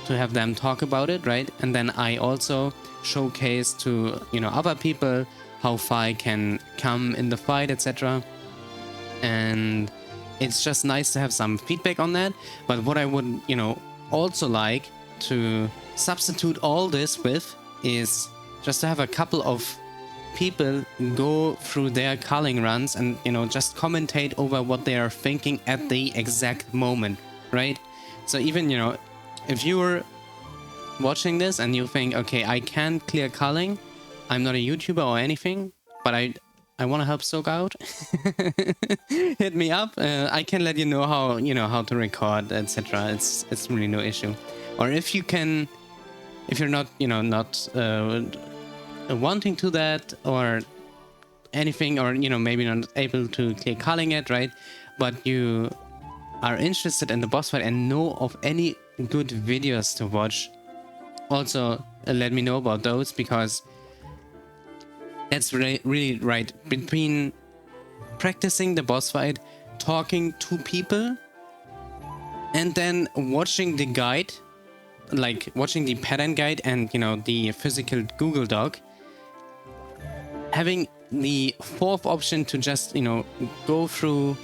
to have them talk about it, right? And then I also showcase to, you know, other people how far I can come in the fight, etc. And it's just nice to have some feedback on that. But what I would, you know, also like to substitute all this with is just to have a couple of people go through their Kaling runs and, you know, just commentate over what they are thinking at the exact moment, right? So even, you know, if you're watching this and you think, okay, I can clear Kaling, I'm not a YouTuber or anything, but I want to help Soak out. Hit me up. I can let you know how to record, etc. It's really no issue. Or if you're not, you know, not wanting to that or anything, or, you know, maybe not able to clear Kaling it, right? But you are interested in the boss fight and know of any good videos to watch, also let me know about those, because that's really right. Between practicing the boss fight, talking to people, and then watching the guide, like watching the pattern guide and, you know, the physical Google Doc, having the fourth option to just, you know, go through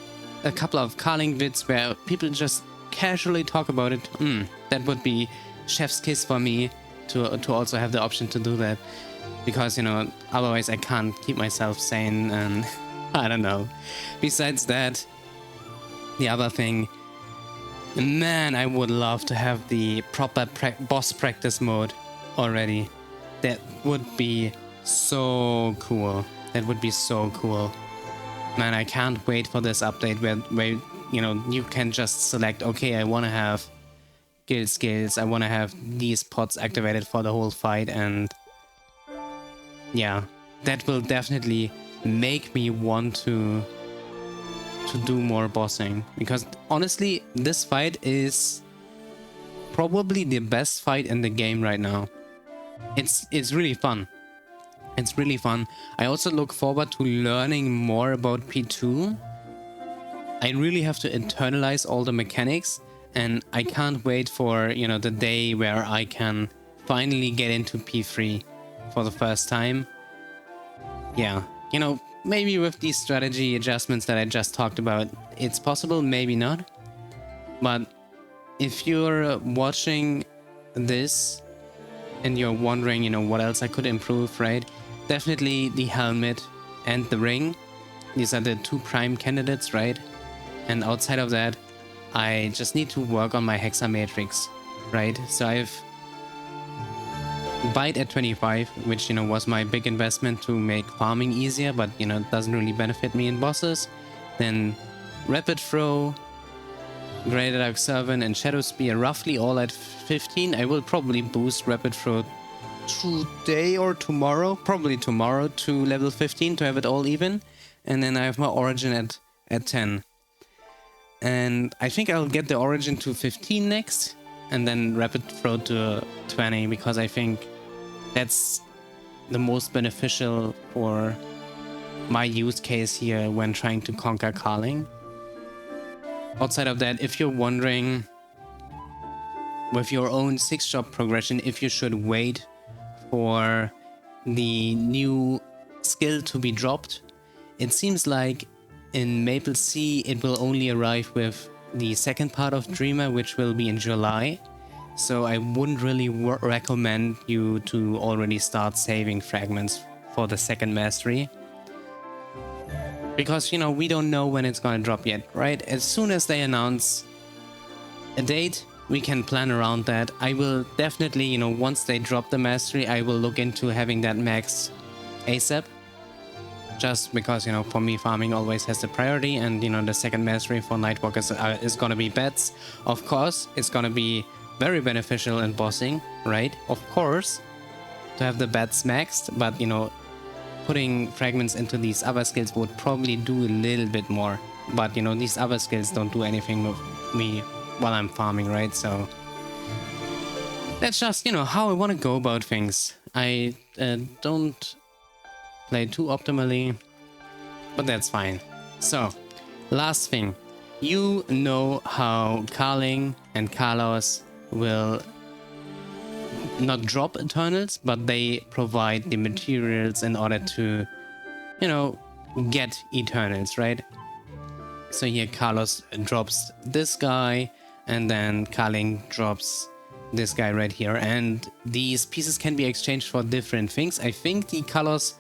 a couple of Kaling vids where people just casually talk about it, that would be chef's kiss for me to also have the option to do that. Because, you know, otherwise I can't keep myself sane, and I don't know. Besides that, the other thing, man, I would love to have the proper boss practice mode already. That would be so cool. That would be so cool. Man, I can't wait for this update where you know, you can just select, okay, I want to have guild skills, I want to have these pods activated for the whole fight, and yeah, that will definitely make me want to do more bossing, because honestly, this fight is probably the best fight in the game right now. It's really fun. It's really fun. I also look forward to learning more about P2. I really have to internalize all the mechanics, and I can't wait for, you know, the day where I can finally get into P3 for the first time. Yeah, you know, maybe with these strategy adjustments that I just talked about, it's possible, maybe not. But if you're watching this and you're wondering, you know, what else I could improve, right? Definitely the helmet and the ring. These are the two prime candidates, right? And outside of that, I just need to work on my Hexa Matrix, right? So I've Bite at 25, which, you know, was my big investment to make farming easier, but, you know, it doesn't really benefit me in bosses. Then Rapid Throw, Greater Dark Servant, and Shadow Spear roughly all at 15. I will probably boost Rapid Throw today or tomorrow, probably tomorrow, to level 15 to have it all even. And then I have my Origin at 10. And I think I'll get the Origin to 15 next, and then Rapid Throw to 20, because I think that's the most beneficial for my use case here when trying to conquer Kaling. Outside of that, if you're wondering with your own 6-job progression if you should wait for the new skill to be dropped, it seems like in Maple C it will only arrive with the second part of Dreamer, which will be in July. So I wouldn't really recommend you to already start saving fragments for the second mastery. Because, you know, we don't know when it's gonna drop yet, right? As soon as they announce a date, we can plan around that. I will definitely, you know, once they drop the mastery, I will look into having that maxed ASAP. Just because, you know, for me, farming always has the priority, and, you know, the second mastery for Nightwalk is gonna be bets. Of course, it's gonna be very beneficial in bossing, right? Of course, to have the bets maxed, but, you know, putting fragments into these other skills would probably do a little bit more. But, you know, these other skills don't do anything with me while I'm farming, right? So that's just, you know, how I want to go about things. I don't play too optimally, but that's fine. So, last thing. You know how Kaling and Kalos will not drop Eternals, but they provide the materials in order to, you know, get Eternals, right? So here Kalos drops this guy, and then Kaling drops this guy right here, and these pieces can be exchanged for different things. I think the Kalos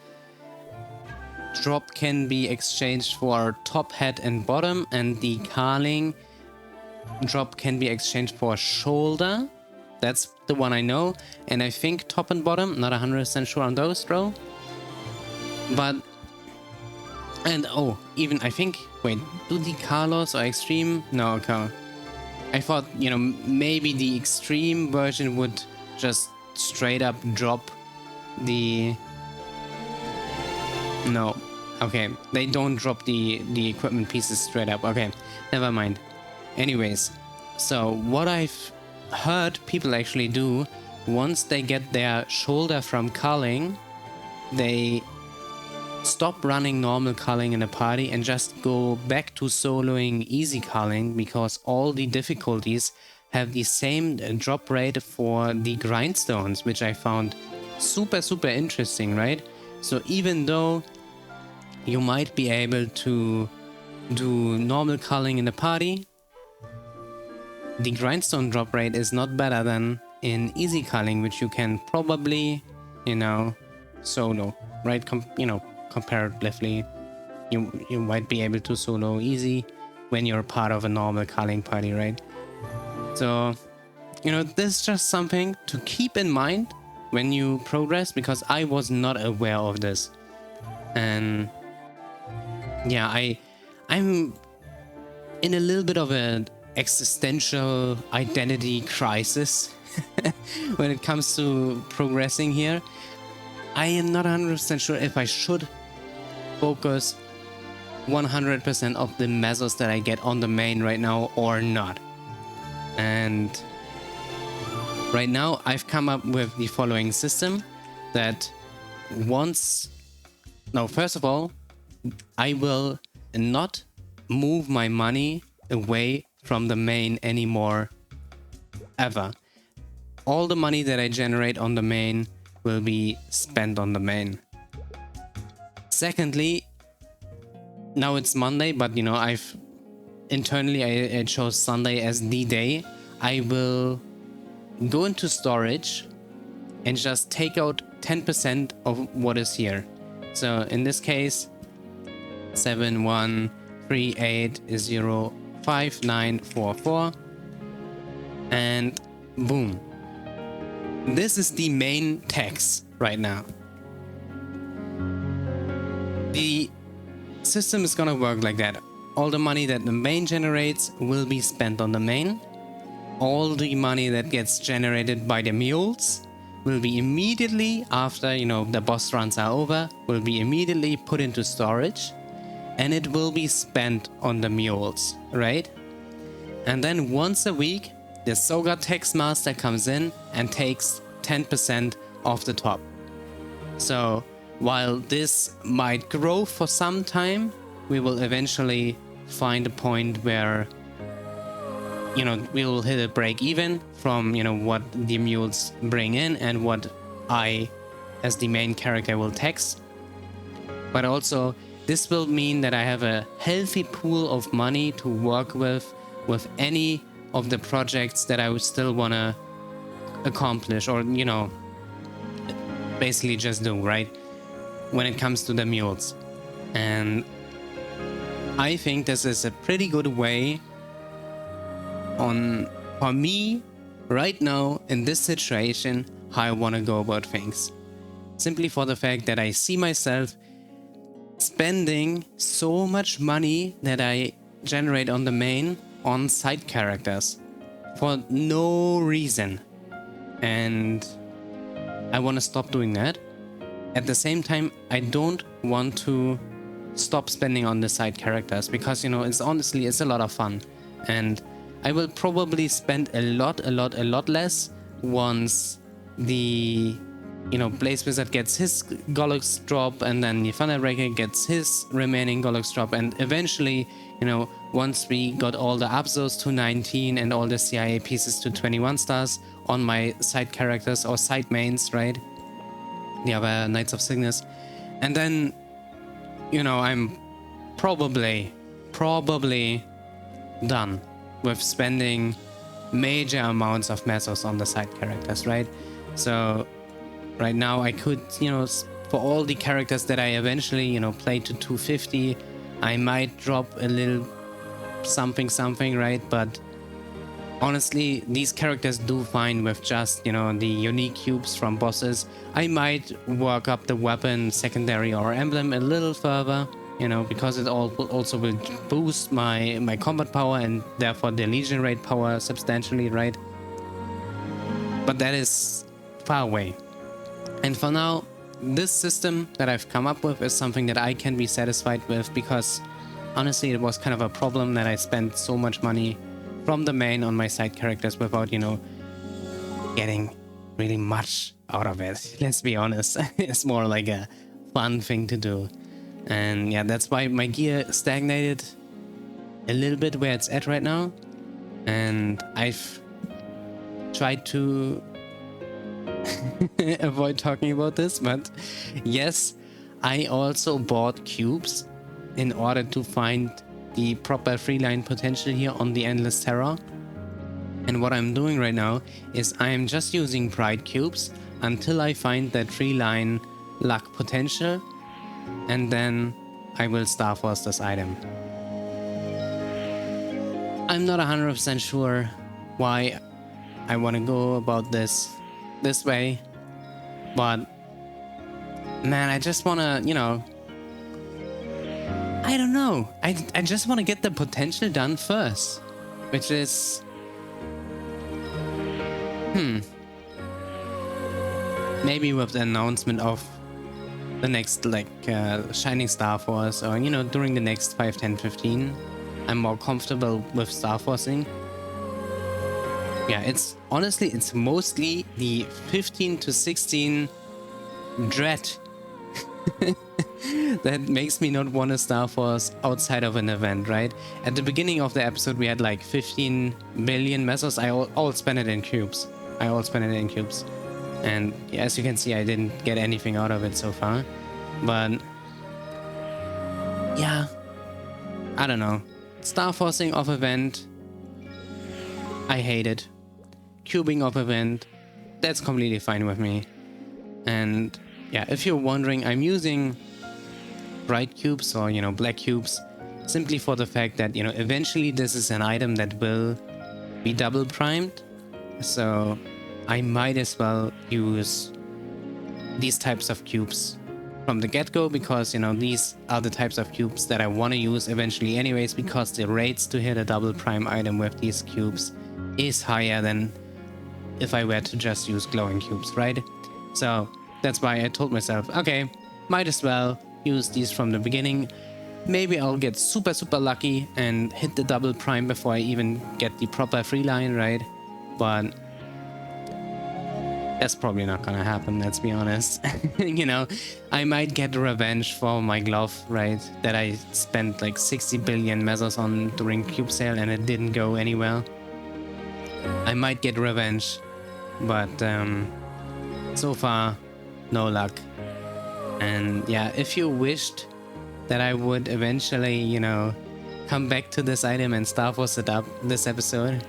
drop can be exchanged for top, head, and bottom, and the Kaling drop can be exchanged for shoulder. That's the one I know, and I think top and bottom, not 100% sure on those, bro. But, and oh, even I think, wait, do the Carlos or Extreme? No, okay. I thought, you know, maybe the Extreme version would just straight up drop the... No, okay, they don't drop the equipment pieces straight up. Okay, never mind. Anyways, so what I've heard people actually do, once they get their shoulder from Kaling, they stop running normal Kaling in a party and just go back to soloing easy Kaling, because all the difficulties have the same drop rate for the grindstones, which I found super interesting, right? So even though you might be able to do normal Kaling in a party, the grindstone drop rate is not better than in easy Kaling, which you can probably, you know, solo, right? You know, comparatively, you might be able to solo easy when you're part of a normal Kaling party, right? So, you know, this is just something to keep in mind when you progress, because I was not aware of this. And yeah, I'm in a little bit of an existential identity crisis when it comes to progressing here. I am not 100% sure if I should focus 100% of the mesos that I get on the main right now or not. And right now I've come up with the following system that first of all, I will not move my money away from the main anymore, ever. All the money that I generate on the main will be spent on the main. Secondly, now it's Monday, but you know, I chose Sunday as the day. I will go into storage and just take out 10% of what is here. So in this case, 71380594 and boom. This is the main tax right now. The system is gonna work like that. All the money that the main generates will be spent on the main. All the money that gets generated by the mules will be immediately after, you know, the boss runs are over, will be immediately put into storage, and it will be spent on the mules, right? And then once a week, the Soga tax master comes in and takes 10% off the top. So while this might grow for some time, we will eventually find a point where, you know, we'll hit a break even from, you know, what the mules bring in and what I, as the main character, will tax. But also, this will mean that I have a healthy pool of money to work with any of the projects that I would still want to accomplish, or, you know, basically just do, right? When it comes to the mules. And I think this is a pretty good way for me right now in this situation, how I want to go about things. Simply for the fact that I see myself spending so much money that I generate on the main on side characters for no reason. And I want to stop doing that. At the same time, I don't want to stop spending on the side characters because, you know, it's a lot of fun. And I will probably spend a lot less once the, you know, Blaze Wizard gets his Gollux drop, and then the Thunderbreaker gets his remaining Gollux drop, and eventually, you know, once we got all the Absos to 19 and all the CIA pieces to 21 stars on my side characters or side mains, right? The other Knights of Cygnus. And then, you know, I'm probably done with spending major amounts of mesos on the side characters, right? So right now I could, you know, for all the characters that I eventually, you know, play to 250, I might drop a little something, right? But honestly, these characters do fine with just, you know, the unique cubes from bosses. I might work up the weapon, secondary, or emblem a little further, you know, because it also will boost my combat power and therefore the legion rate power substantially, right? But that is far away. And for now, this system that I've come up with is something that I can be satisfied with, because honestly, it was kind of a problem that I spent so much money from the main on my side characters without, you know, getting really much out of it. Let's be honest. It's more like a fun thing to do. And yeah, that's why my gear stagnated a little bit where it's at right now. And I've tried to avoid talking about this, but yes, I also bought cubes in order to find the proper free line potential here on the Endless Terror. And what I'm doing right now is I'm just using Pride cubes until I find that free line luck potential, and then I will Star Force this item. I'm not 100% sure why I want to go about this way, but man, I just want to, you know, I don't know. I just want to get the potential done first, which is, maybe with the announcement of the next, like, Shining Star Force, or, you know, during the next 5, 10, 15, I'm more comfortable with Star Forcing. Yeah, it's honestly, it's mostly the 15 to 16 dread that makes me not want to Star Force outside of an event, right? At the beginning of the episode, we had like 15 billion mesos. I all spent it in cubes. And as you can see, I didn't get anything out of it so far. But yeah, I don't know. Star Forcing off event, I hate it. Cubing off event, that's completely fine with me. And yeah, if you're wondering, I'm using bright cubes, or, you know, black cubes, simply for the fact that, you know, eventually this is an item that will be double primed. So I might as well use these types of cubes from the get-go, because, you know, these are the types of cubes that I want to use eventually anyways, because the rates to hit a double prime item with these cubes is higher than if I were to just use glowing cubes, right? So that's why I told myself, okay, might as well use these from the beginning. Maybe I'll get super lucky and hit the double prime before I even get the proper free line, right? But that's probably not gonna happen, let's be honest. You know, I might get revenge for my glove, right? That I spent like 60 billion mesos on during cube sale and it didn't go anywhere. I might get revenge, but so far, no luck. And yeah, if you wished that I would eventually, you know, come back to this item and Star Force it up this episode,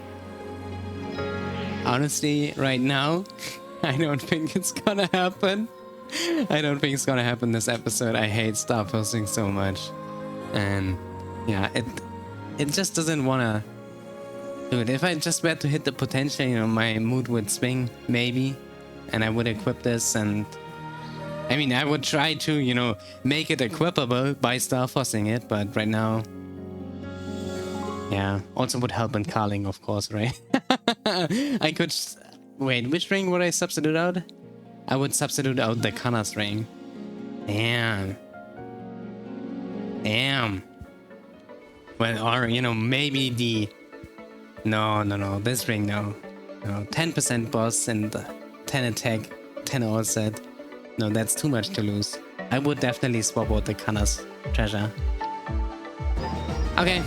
honestly, right now, I don't think it's gonna happen. I don't think it's gonna happen this episode. I hate Star Forcing so much. And yeah, it just doesn't wanna do it. If I just were to hit the potential, you know, my mood would swing, maybe. And I would equip this, and I mean, I would try to, you know, make it equipable by Star Forcing it, but right now, yeah, also would help in Kaling, of course, right? I could, wait, which ring would I substitute out? I would substitute out the Kanas ring. Damn. Well, or, you know, maybe the, no, this ring, no. 10% boss and 10 attack, 10 all set. No, that's too much to lose. I would definitely swap out the Kanas treasure. Okay.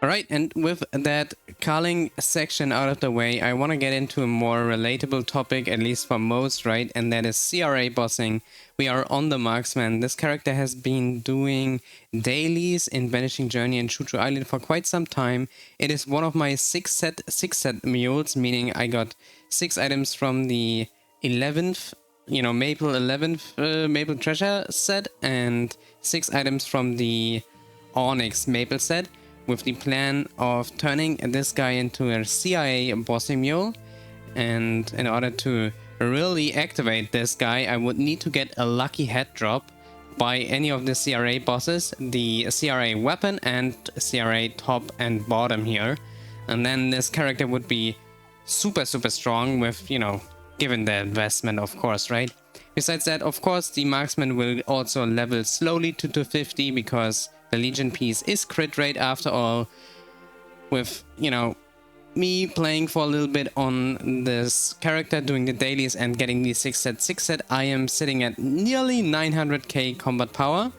Alright, and with that Kaling section out of the way, I want to get into a more relatable topic, at least for most, right? And that is CRA bossing. We are on the Marksman. This character has been doing dailies in Vanishing Journey and Chuchu Island for quite some time. It is one of my 6 set mules, meaning I got 6 items from the 11th, you know, Maple 11th Maple treasure set, and 6 items from the Onyx Maple set, with the plan of turning this guy into a CIA bossing mule. And in order to really activate this guy, I would need to get a lucky head drop by any of the CRA bosses, the CRA weapon and CRA top and bottom here. And then this character would be super strong with, you know, given the investment, of course, right? Besides that, of course, the Marksman will also level slowly to 250, because the Legion piece is crit rate after all. With, you know, me playing for a little bit on this character, doing the dailies and getting the 6 set, I am sitting at nearly 900k combat power.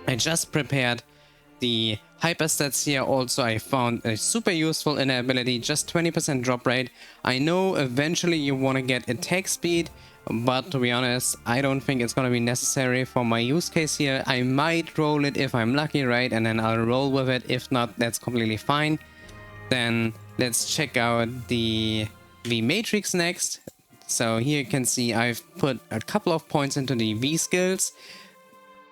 I just prepared the hyper stats here. Also, I found a super useful inner ability, just 20% drop rate. I know eventually you want to get attack speed, but to be honest, I don't think it's going to be necessary for my use case here. I might roll it if I'm lucky, right? And then I'll roll with it. If not, that's completely fine. Then let's check out the Matrix next. So here you can see I've put a couple of points into the V skills.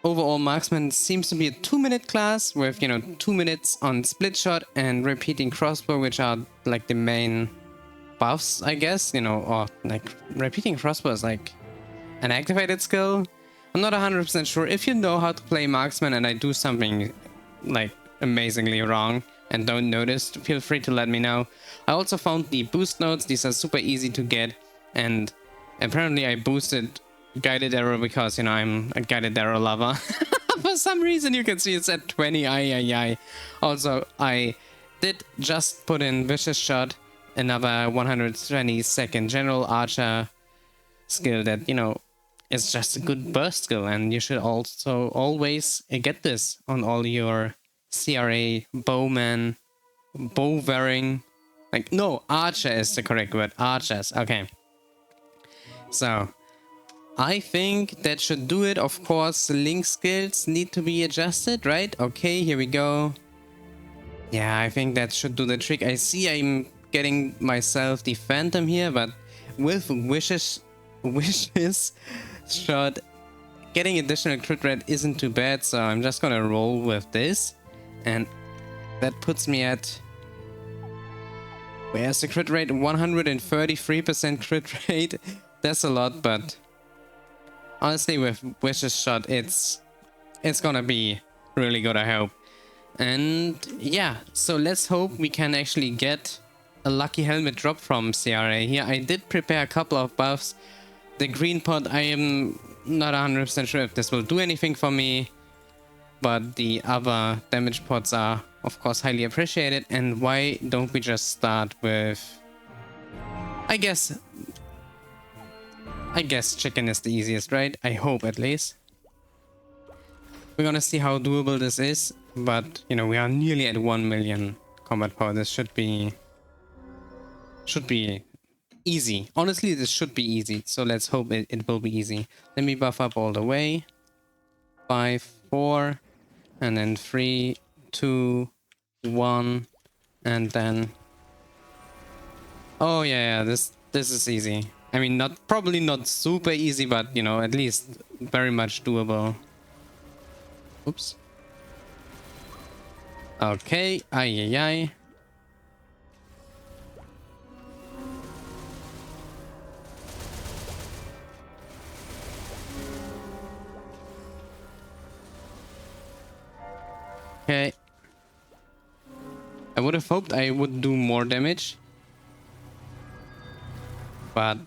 overall Marksman seems to be a 2-minute class with, you know, 2 minutes on split shot and repeating crossbow, which are like the main buffs, I guess, you know, or like repeating crossbow is like an activated skill. I'm not 100% sure. If you know how to play Marksman and I do something like amazingly wrong and don't notice, feel free to let me know. I also found the boost notes. These are super easy to get, and apparently I boosted guided arrow because, you know, I'm a guided arrow lover. For some reason you can see it's at 20. Aye. Also, I did just put in vicious shot, another 120-second general archer skill that, you know, is just a good burst skill, and you should also always get this on all your CRA bowman, bow wearing, like, no, archer is the correct word, archers. Okay, so I think that should do it. Of course, the link skills need to be adjusted, right? Okay, here we go. Yeah, I think that should do the trick. I see I'm getting myself the phantom here, but with wishes shot, getting additional crit rate isn't too bad, so I'm just gonna roll with this, and that puts me at, where's the crit rate? 133% crit rate. That's a lot, but honestly with wishes shot it's gonna be really good, I hope. And yeah, so let's hope we can actually get a lucky helmet drop from CRA here. I did prepare a couple of buffs. The green pot, I am not 100% sure if this will do anything for me, but the other damage pots are of course highly appreciated. And why don't we just start with, I guess chicken is the easiest, right? I hope, at least. We're gonna see how doable this is, but you know, we are nearly at 1 million combat power. This should be easy. Honestly, this should be easy, so let's hope it will be easy. Let me buff up all the way. 5, 4, and then 3, 2, 1, and then, oh yeah, this is easy. I mean, probably not super easy, but you know, at least very much doable. Oops. Okay, aye. Okay. I would have hoped I would do more damage, but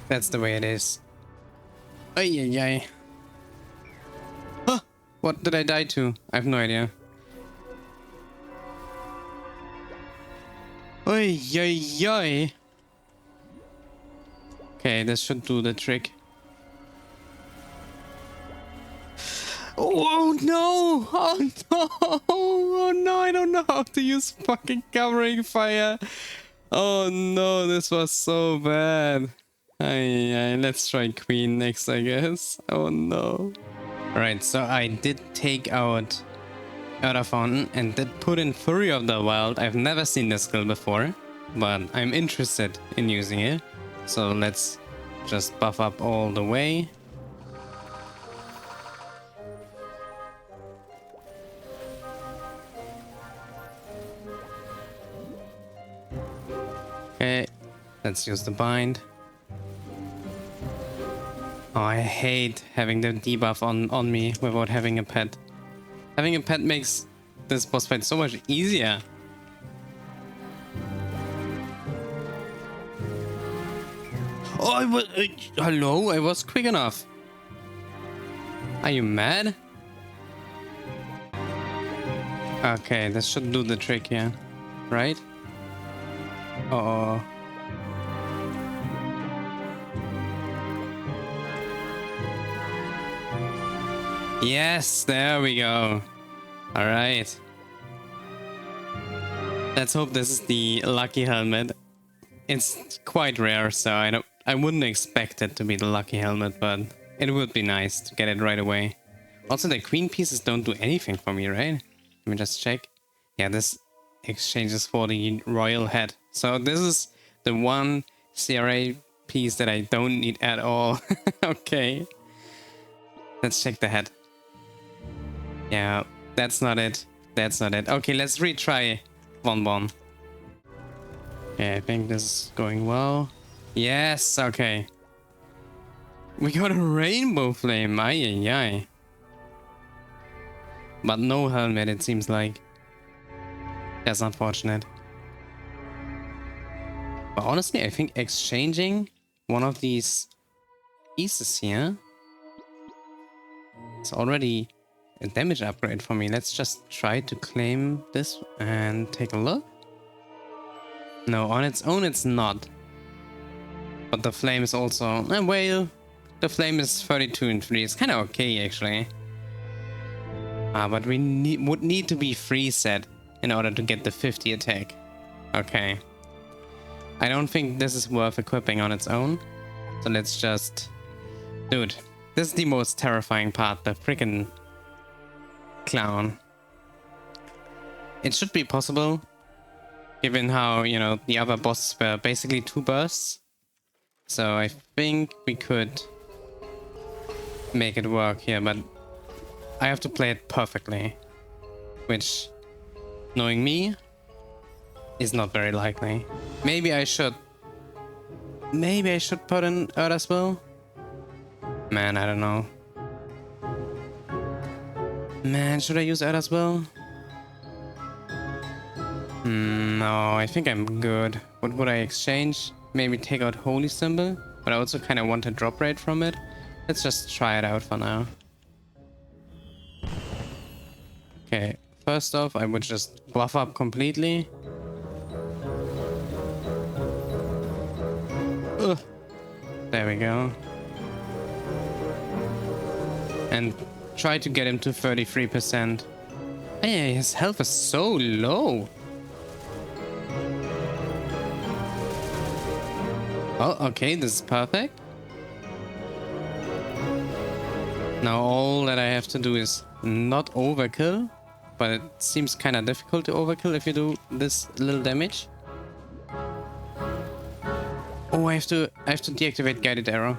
that's the way it is. Aye. Huh! What did I die to? I have no idea. Aye. Okay, this should do the trick. Oh no! Oh no! Oh no! I don't know how to use fucking covering fire. Oh no! This was so bad. Aye. Let's try Queen next, I guess. Oh no! Alright, so I did take out Earther Fountain and did put in Fury of the Wild. I've never seen this skill before, but I'm interested in using it. So let's just buff up all the way. Okay, let's use the bind. Oh, I hate having the debuff on me without having a pet. Having a pet makes this boss fight so much easier. Oh, I was... hello? I was quick enough. Are you mad? Okay, this should do the trick here. Right? Uh-oh. Yes, there we go. Alright. Let's hope this is the lucky helmet. It's quite rare, so I wouldn't expect it to be the lucky helmet, but it would be nice to get it right away. Also, the queen pieces don't do anything for me, right? Let me just check. Yeah, this exchanges for the royal head. So this is the one CRA piece that I don't need at all. Okay. Let's check the head. Yeah, that's not it. That's not it. Okay, let's retry 1-1. Okay, I think this is going well. Yes, okay. We got a rainbow flame. Ay, ay, ay. But no helmet, it seems like. That's unfortunate. But honestly, I think exchanging one of these pieces here is already a damage upgrade for me. Let's just try to claim this and take a look. No, on its own it's not. But the flame is also... well, the flame is 32 and 3. It's kind of okay, actually. But we would need to be free set in order to get the 50 attack. Okay. I don't think this is worth equipping on its own. So let's just... Dude, this is the most terrifying part, the freaking clown. It should be possible, given how, you know, the other bosses were basically 2 bursts. So I think we could make it work here, but I have to play it perfectly. Which, knowing me, is not very likely. Maybe I should put in Earth as well? Man, I don't know. Man, should I use Earth as well? No, I think I'm good. What would I exchange? Maybe take out Holy Symbol? But I also kind of want a drop rate from it. Let's just try it out for now. Okay, first off, I would just buff up completely. Ugh. There we go. And try to get him to 33%. Hey, his health is so low. Oh, okay, this is perfect. Now all that I have to do is not overkill, but it seems kind of difficult to overkill if you do this little damage. Oh, I have to deactivate guided arrow.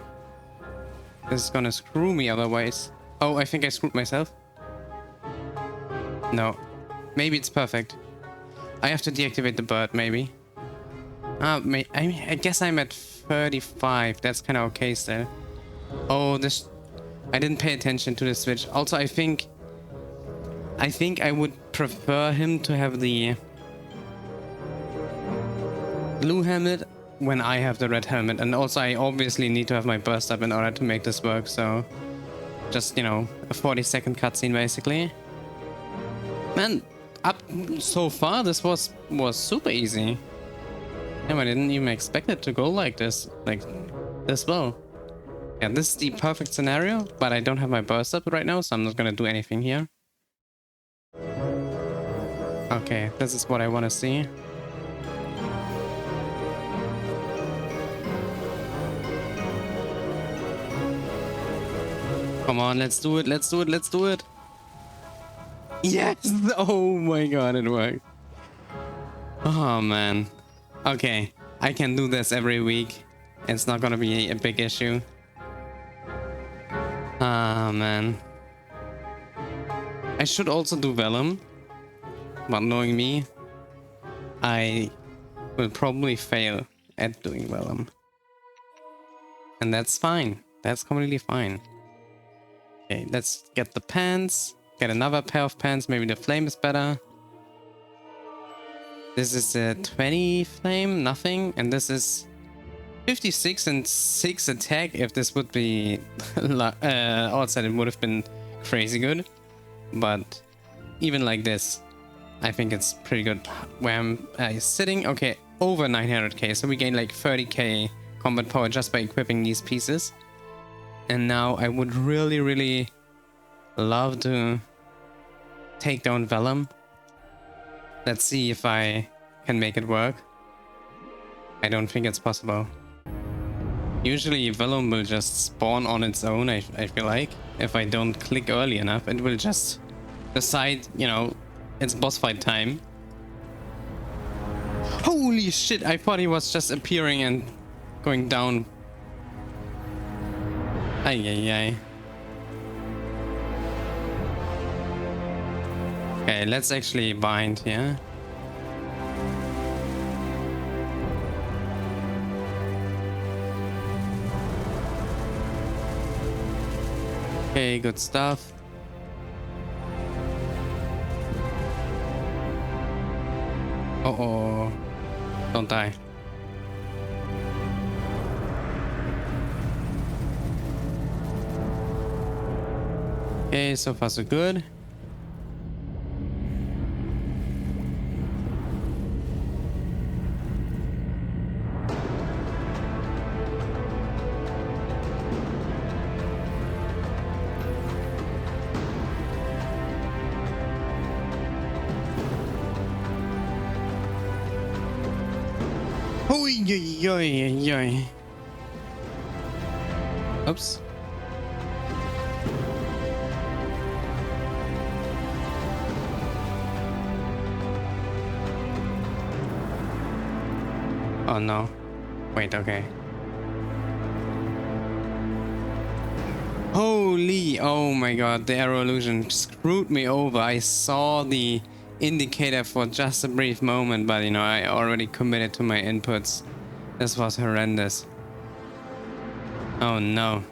This is gonna screw me otherwise. Oh, I think I screwed myself. No, maybe it's perfect. I have to deactivate the bird, maybe. I guess I'm at 35. That's kind of okay still. Oh, this... I didn't pay attention to the switch. Also, I think I would prefer him to have the blue helmet when I have the red helmet. And also, I obviously need to have my burst up in order to make this work. So, just, you know, a 40-second cutscene, basically. Man, up so far, this was super easy. Damn, I didn't even expect it to go like this well. Yeah, this is the perfect scenario, but I don't have my burst up right now, so I'm not gonna do anything here. Okay, this is what I want to see. Come on, let's do it, let's do it, let's do it. Yes! Oh my god, it worked. Oh man. Okay, I can do this every week. It's not gonna be a big issue. Ah, man. I should also do Vellum. But knowing me, I will probably fail at doing Vellum. And that's fine. That's completely fine. Okay, let's get the pants. Get another pair of pants. Maybe the flame is better. This is a 20 flame, nothing. And this is 56 and 6 attack. If this would be outside, it would have been crazy good. But even like this, I think it's pretty good. Where I'm sitting, okay, over 900k. So we gain like 30k combat power just by equipping these pieces. And now I would really, really love to take down Vellum. Let's see if I can make it work. I don't think it's possible. Usually Vellum will just spawn on its own, I feel like. If I don't click early enough, it will just decide, you know, it's boss fight time. Holy shit, I thought he was just appearing and going down. Ay, ay, ay. Okay, let's actually bind here. Okay, good stuff. Uh-oh. Don't die. Okay, so far so good. Oi. Oops. Oh no. Wait, okay. Holy, oh my god, the arrow illusion screwed me over. I saw the indicator for just a brief moment, but you know, I already committed to my inputs. This was horrendous. Oh no.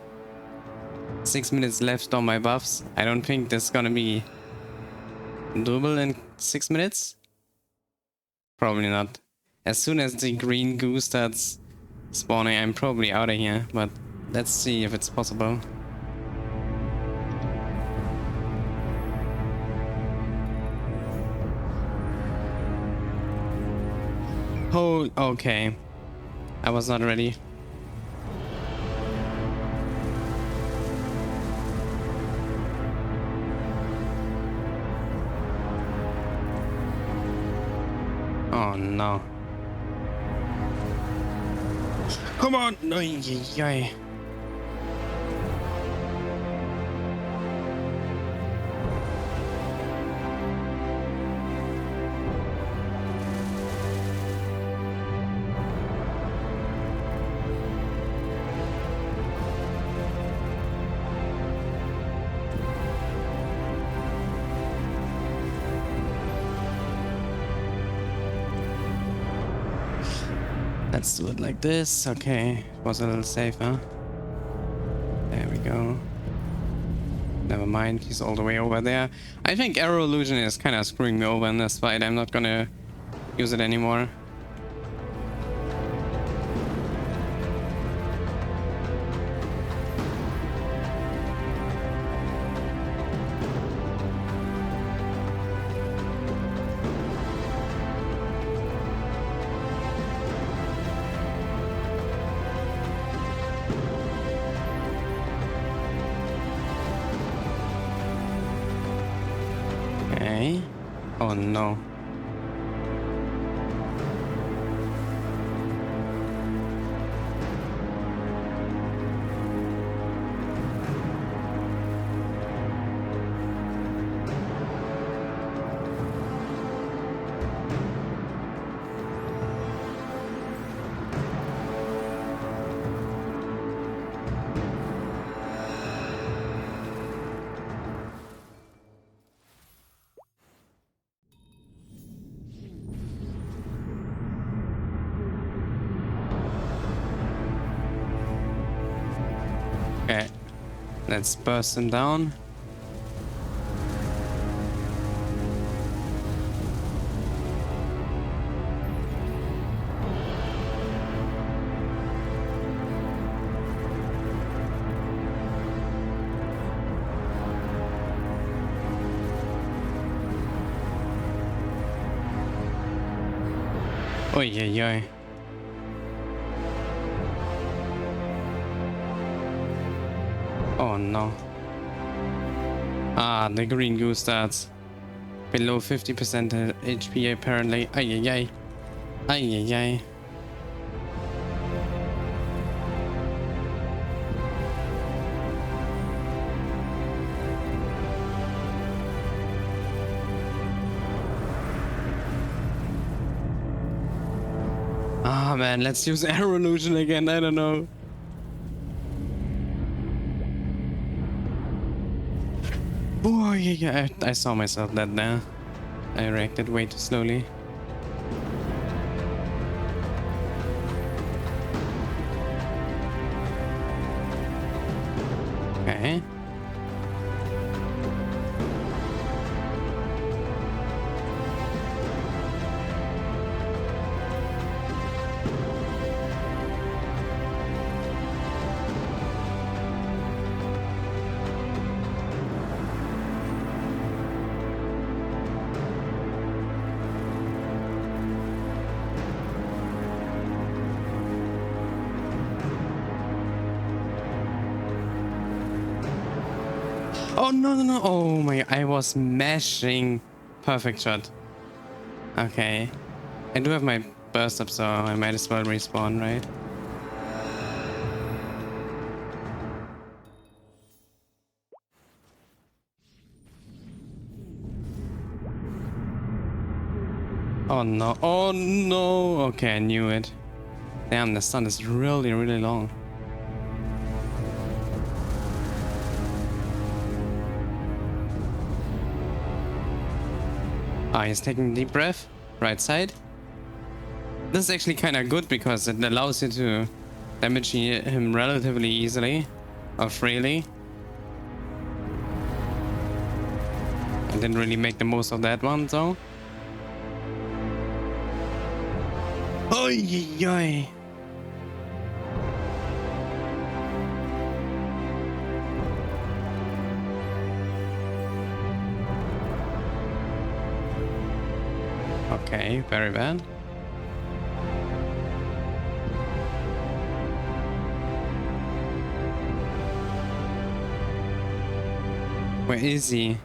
6 minutes left on my buffs. I don't think this is gonna be doable in 6 minutes. Probably not. As soon as the green goo starts spawning, I'm probably out of here, but let's see if it's possible. Oh, okay. I was not ready. Oh no. Come on! Ay. Let's do it like this. Okay, it was a little safer. There we go. Never mind, he's all the way over there. I think arrow illusion is kind of screwing me over in this fight. I'm not gonna use it anymore. Okay. Oh no. Okay, let's burst him down. Oi. Oh no. Ah, the green goo starts below 50% HP apparently. Ay. Ah man, let's use arrow illusion again. I don't know. Oh yeah, I saw myself dead there. I reacted way too slowly. Okay. Oh, no, no, no. Oh my, I was mashing. Perfect shot. Okay. I do have my burst up, so I might as well respawn, right? Oh no. Oh no. Okay, I knew it. Damn, the sun is really, really long. Ah, he's taking a deep breath. Right side. This is actually kind of good because it allows you to damage him relatively easily or freely. I didn't really make the most of that one though. Oi, oi. Okay, very bad. Where is he?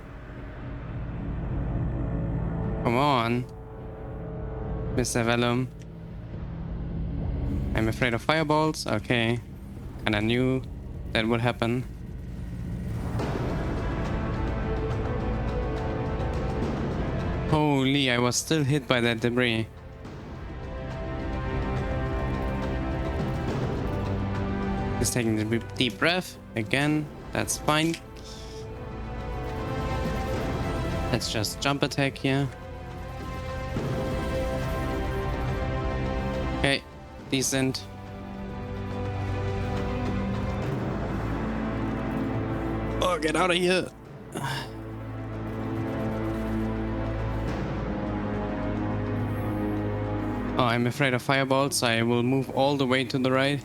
Come on, Mr. Vellum. I'm afraid of fireballs. Okay, and I knew that would happen. Holy, I was still hit by that debris. He's taking a deep breath. Again, that's fine. Let's just jump attack here. Okay, decent. Oh, get out of here. Oh, I'm afraid of fireballs, so I will move all the way to the right.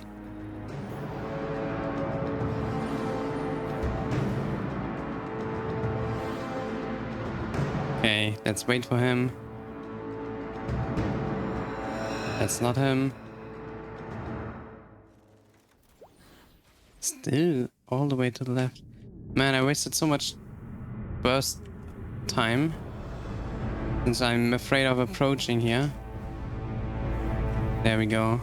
Okay, let's wait for him. That's not him. Still all the way to the left. Man, I wasted so much burst time since I'm afraid of approaching here. There we go.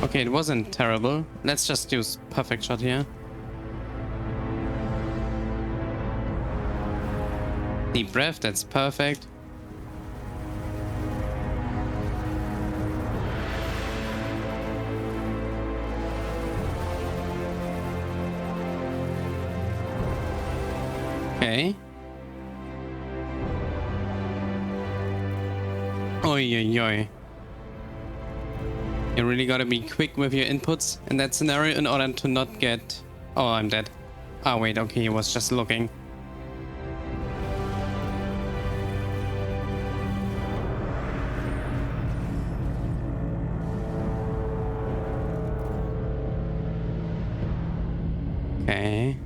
Okay, it wasn't terrible. Let's just use perfect shot here. Deep breath, that's perfect. Okay. Oi, oi, oi. You really gotta be quick with your inputs in that scenario in order to not get... Oh, I'm dead. Oh, wait, okay, he was just looking. Okay.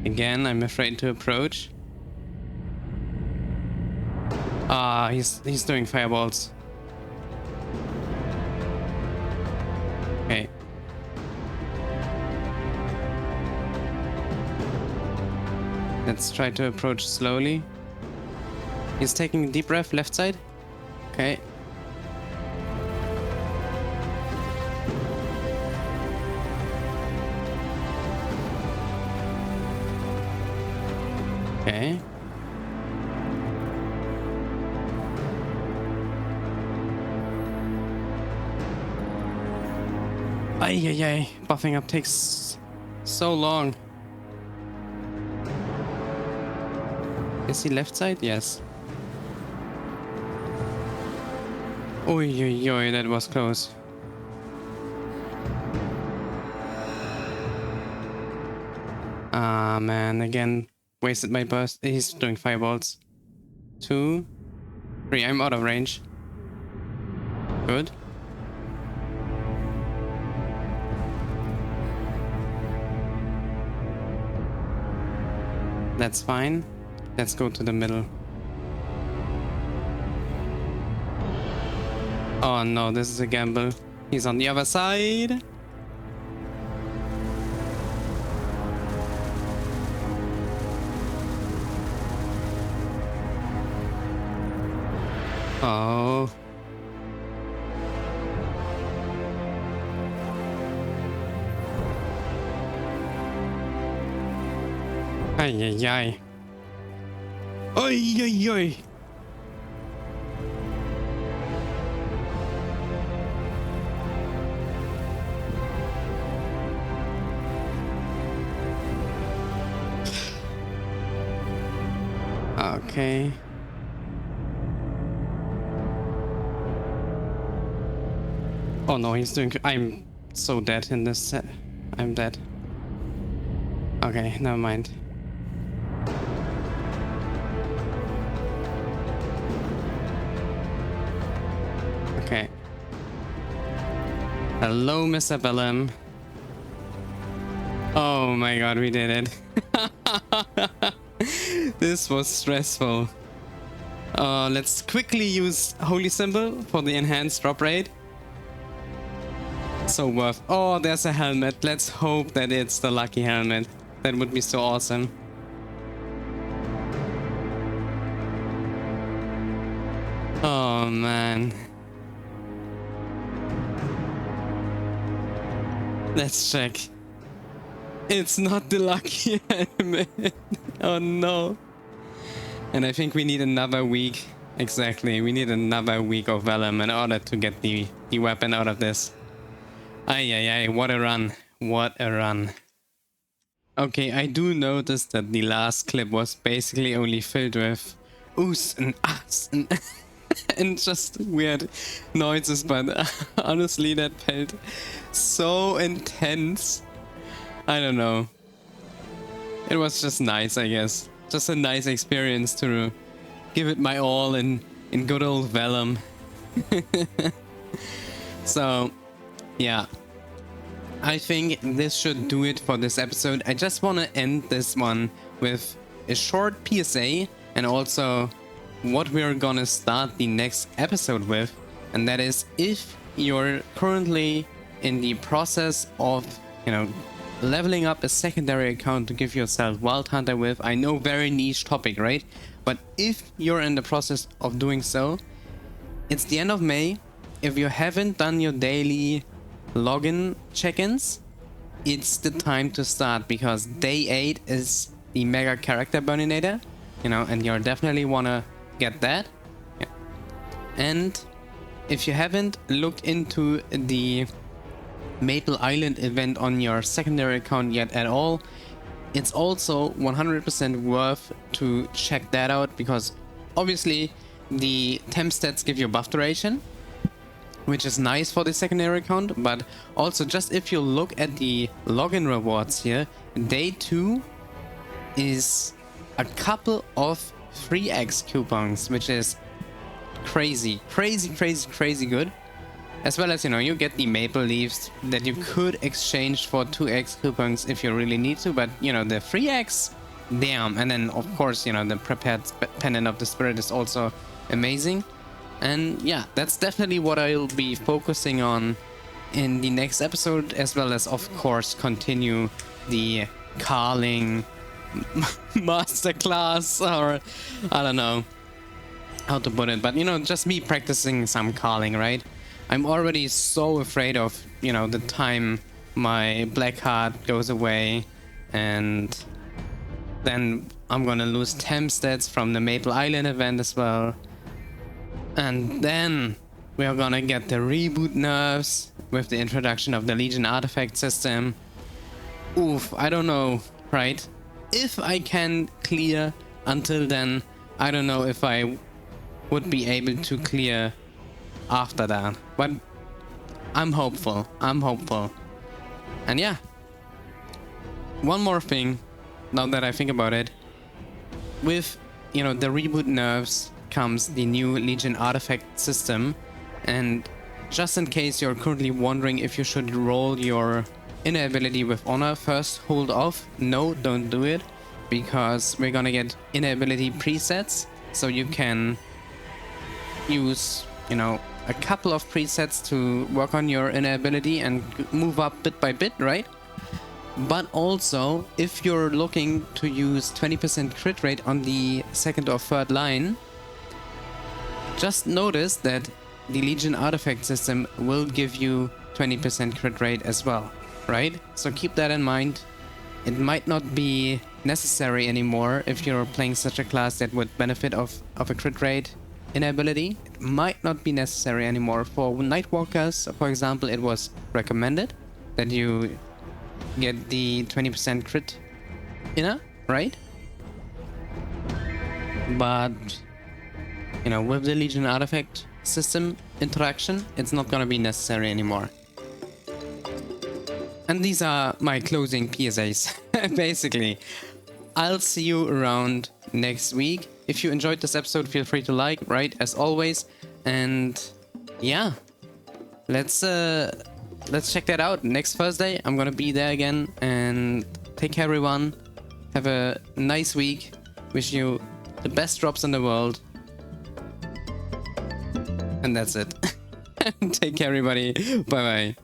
Again, I'm afraid to approach. Ah, he's doing fireballs. Okay. Let's try to approach slowly. He's taking a deep breath, left side. Okay. Okay. Ay, ay, ay. buffing up takes so long. Is he left side? Yes. Oi, oi, oi, that was close. Ah, man, again, wasted my burst. He's doing fireballs. 2, 3, I'm out of range. Good. That's fine. Let's go to the middle. Oh no, this is a gamble. He's on the other side. Oh. Ay, ay, ay. Oi, oi, oi. Okay. Oh no, he's doing... I'm so dead in this set. I'm dead. Okay, never mind. Okay. Hello, Mr. Bellum. Oh my god, we did it. This was stressful. Let's quickly use Holy Symbol for the enhanced drop rate. So worth. Oh, there's a helmet. Let's hope that it's the lucky helmet. That would be so awesome. Oh man. Let's check. It's not the lucky helmet. Oh no. And I think we need another week. Exactly. We need another week of Vellum in order to get the weapon out of this. Ay, ay, ay, what a run. What a run. Okay, I do notice that the last clip was basically only filled with oohs and ahs and, and just weird noises, but honestly that felt so intense. I don't know. It was just nice, I guess. Just a nice experience to give it my all in good old Vellum. So... yeah, I think this should do it for this episode. I just want to end this one with a short PSA and also what we're gonna start the next episode with. And that is, if you're currently in the process of, you know, leveling up a secondary account to give yourself Wild Hunter with, I know, very niche topic, right? But if you're in the process of doing so, it's the end of May. If you haven't done your daily login check-ins, it's the time to start, because day 8 is the mega character burninator, you know, and you'll definitely want to get that. Yeah. And if you haven't looked into the Maple Island event on your secondary account yet at all, it's also 100% worth to check that out, because obviously the temp stats give you buff duration, which is nice for the secondary account, but also just if you look at the login rewards here, day 2 is a couple of 3x coupons, which is crazy good. As well as, you know, you get the maple leaves that you could exchange for 2x coupons if you really need to, but, you know, the 3x, damn. And then, of course, you know, the prepared pendant of the spirit is also amazing. And yeah, that's definitely what I'll be focusing on in the next episode, as well as, of course, continue the Kaling masterclass, or I don't know how to put it, but, you know, just me practicing some Kaling, right? I'm already so afraid of, you know, the time my black heart goes away, and then I'm gonna lose temp stats from the Maple Island event as well. And then We are gonna get the reboot nerfs with the introduction of the Legion artifact system. Oof, I don't know, right? If I can clear until then, I don't know if I would be able to clear after that. But I'm hopeful. I'm hopeful. And yeah. One more thing, now that I think about it. With, you know, the reboot nerfs comes the new Legion artifact system. And just in case you're currently wondering if you should roll your inner ability with honor, first hold off. No, don't do it. Because we're gonna get inner ability presets. So you can use, you know, a couple of presets to work on your inner ability and move up bit by bit, right? But also, if you're looking to use 20% crit rate on the second or third line, just notice that the Legion artifact system will give you 20% crit rate as well, right? So keep that in mind. It might not be necessary anymore if you're playing such a class that would benefit of a crit rate in ability. It might not be necessary anymore. For Nightwalkers, for example, it was recommended that you get the 20% crit inner, right? But, you know, with the Legion artifact system interaction, it's not gonna be necessary anymore. And these are my closing PSAs, basically. I'll see you around next week. If you enjoyed this episode, feel free to like, right, as always. And yeah, let's check that out. Next Thursday, I'm gonna be there again. And take care, everyone. Have a nice week. Wish you the best drops in the world. And that's it. Take care, everybody. Bye-bye.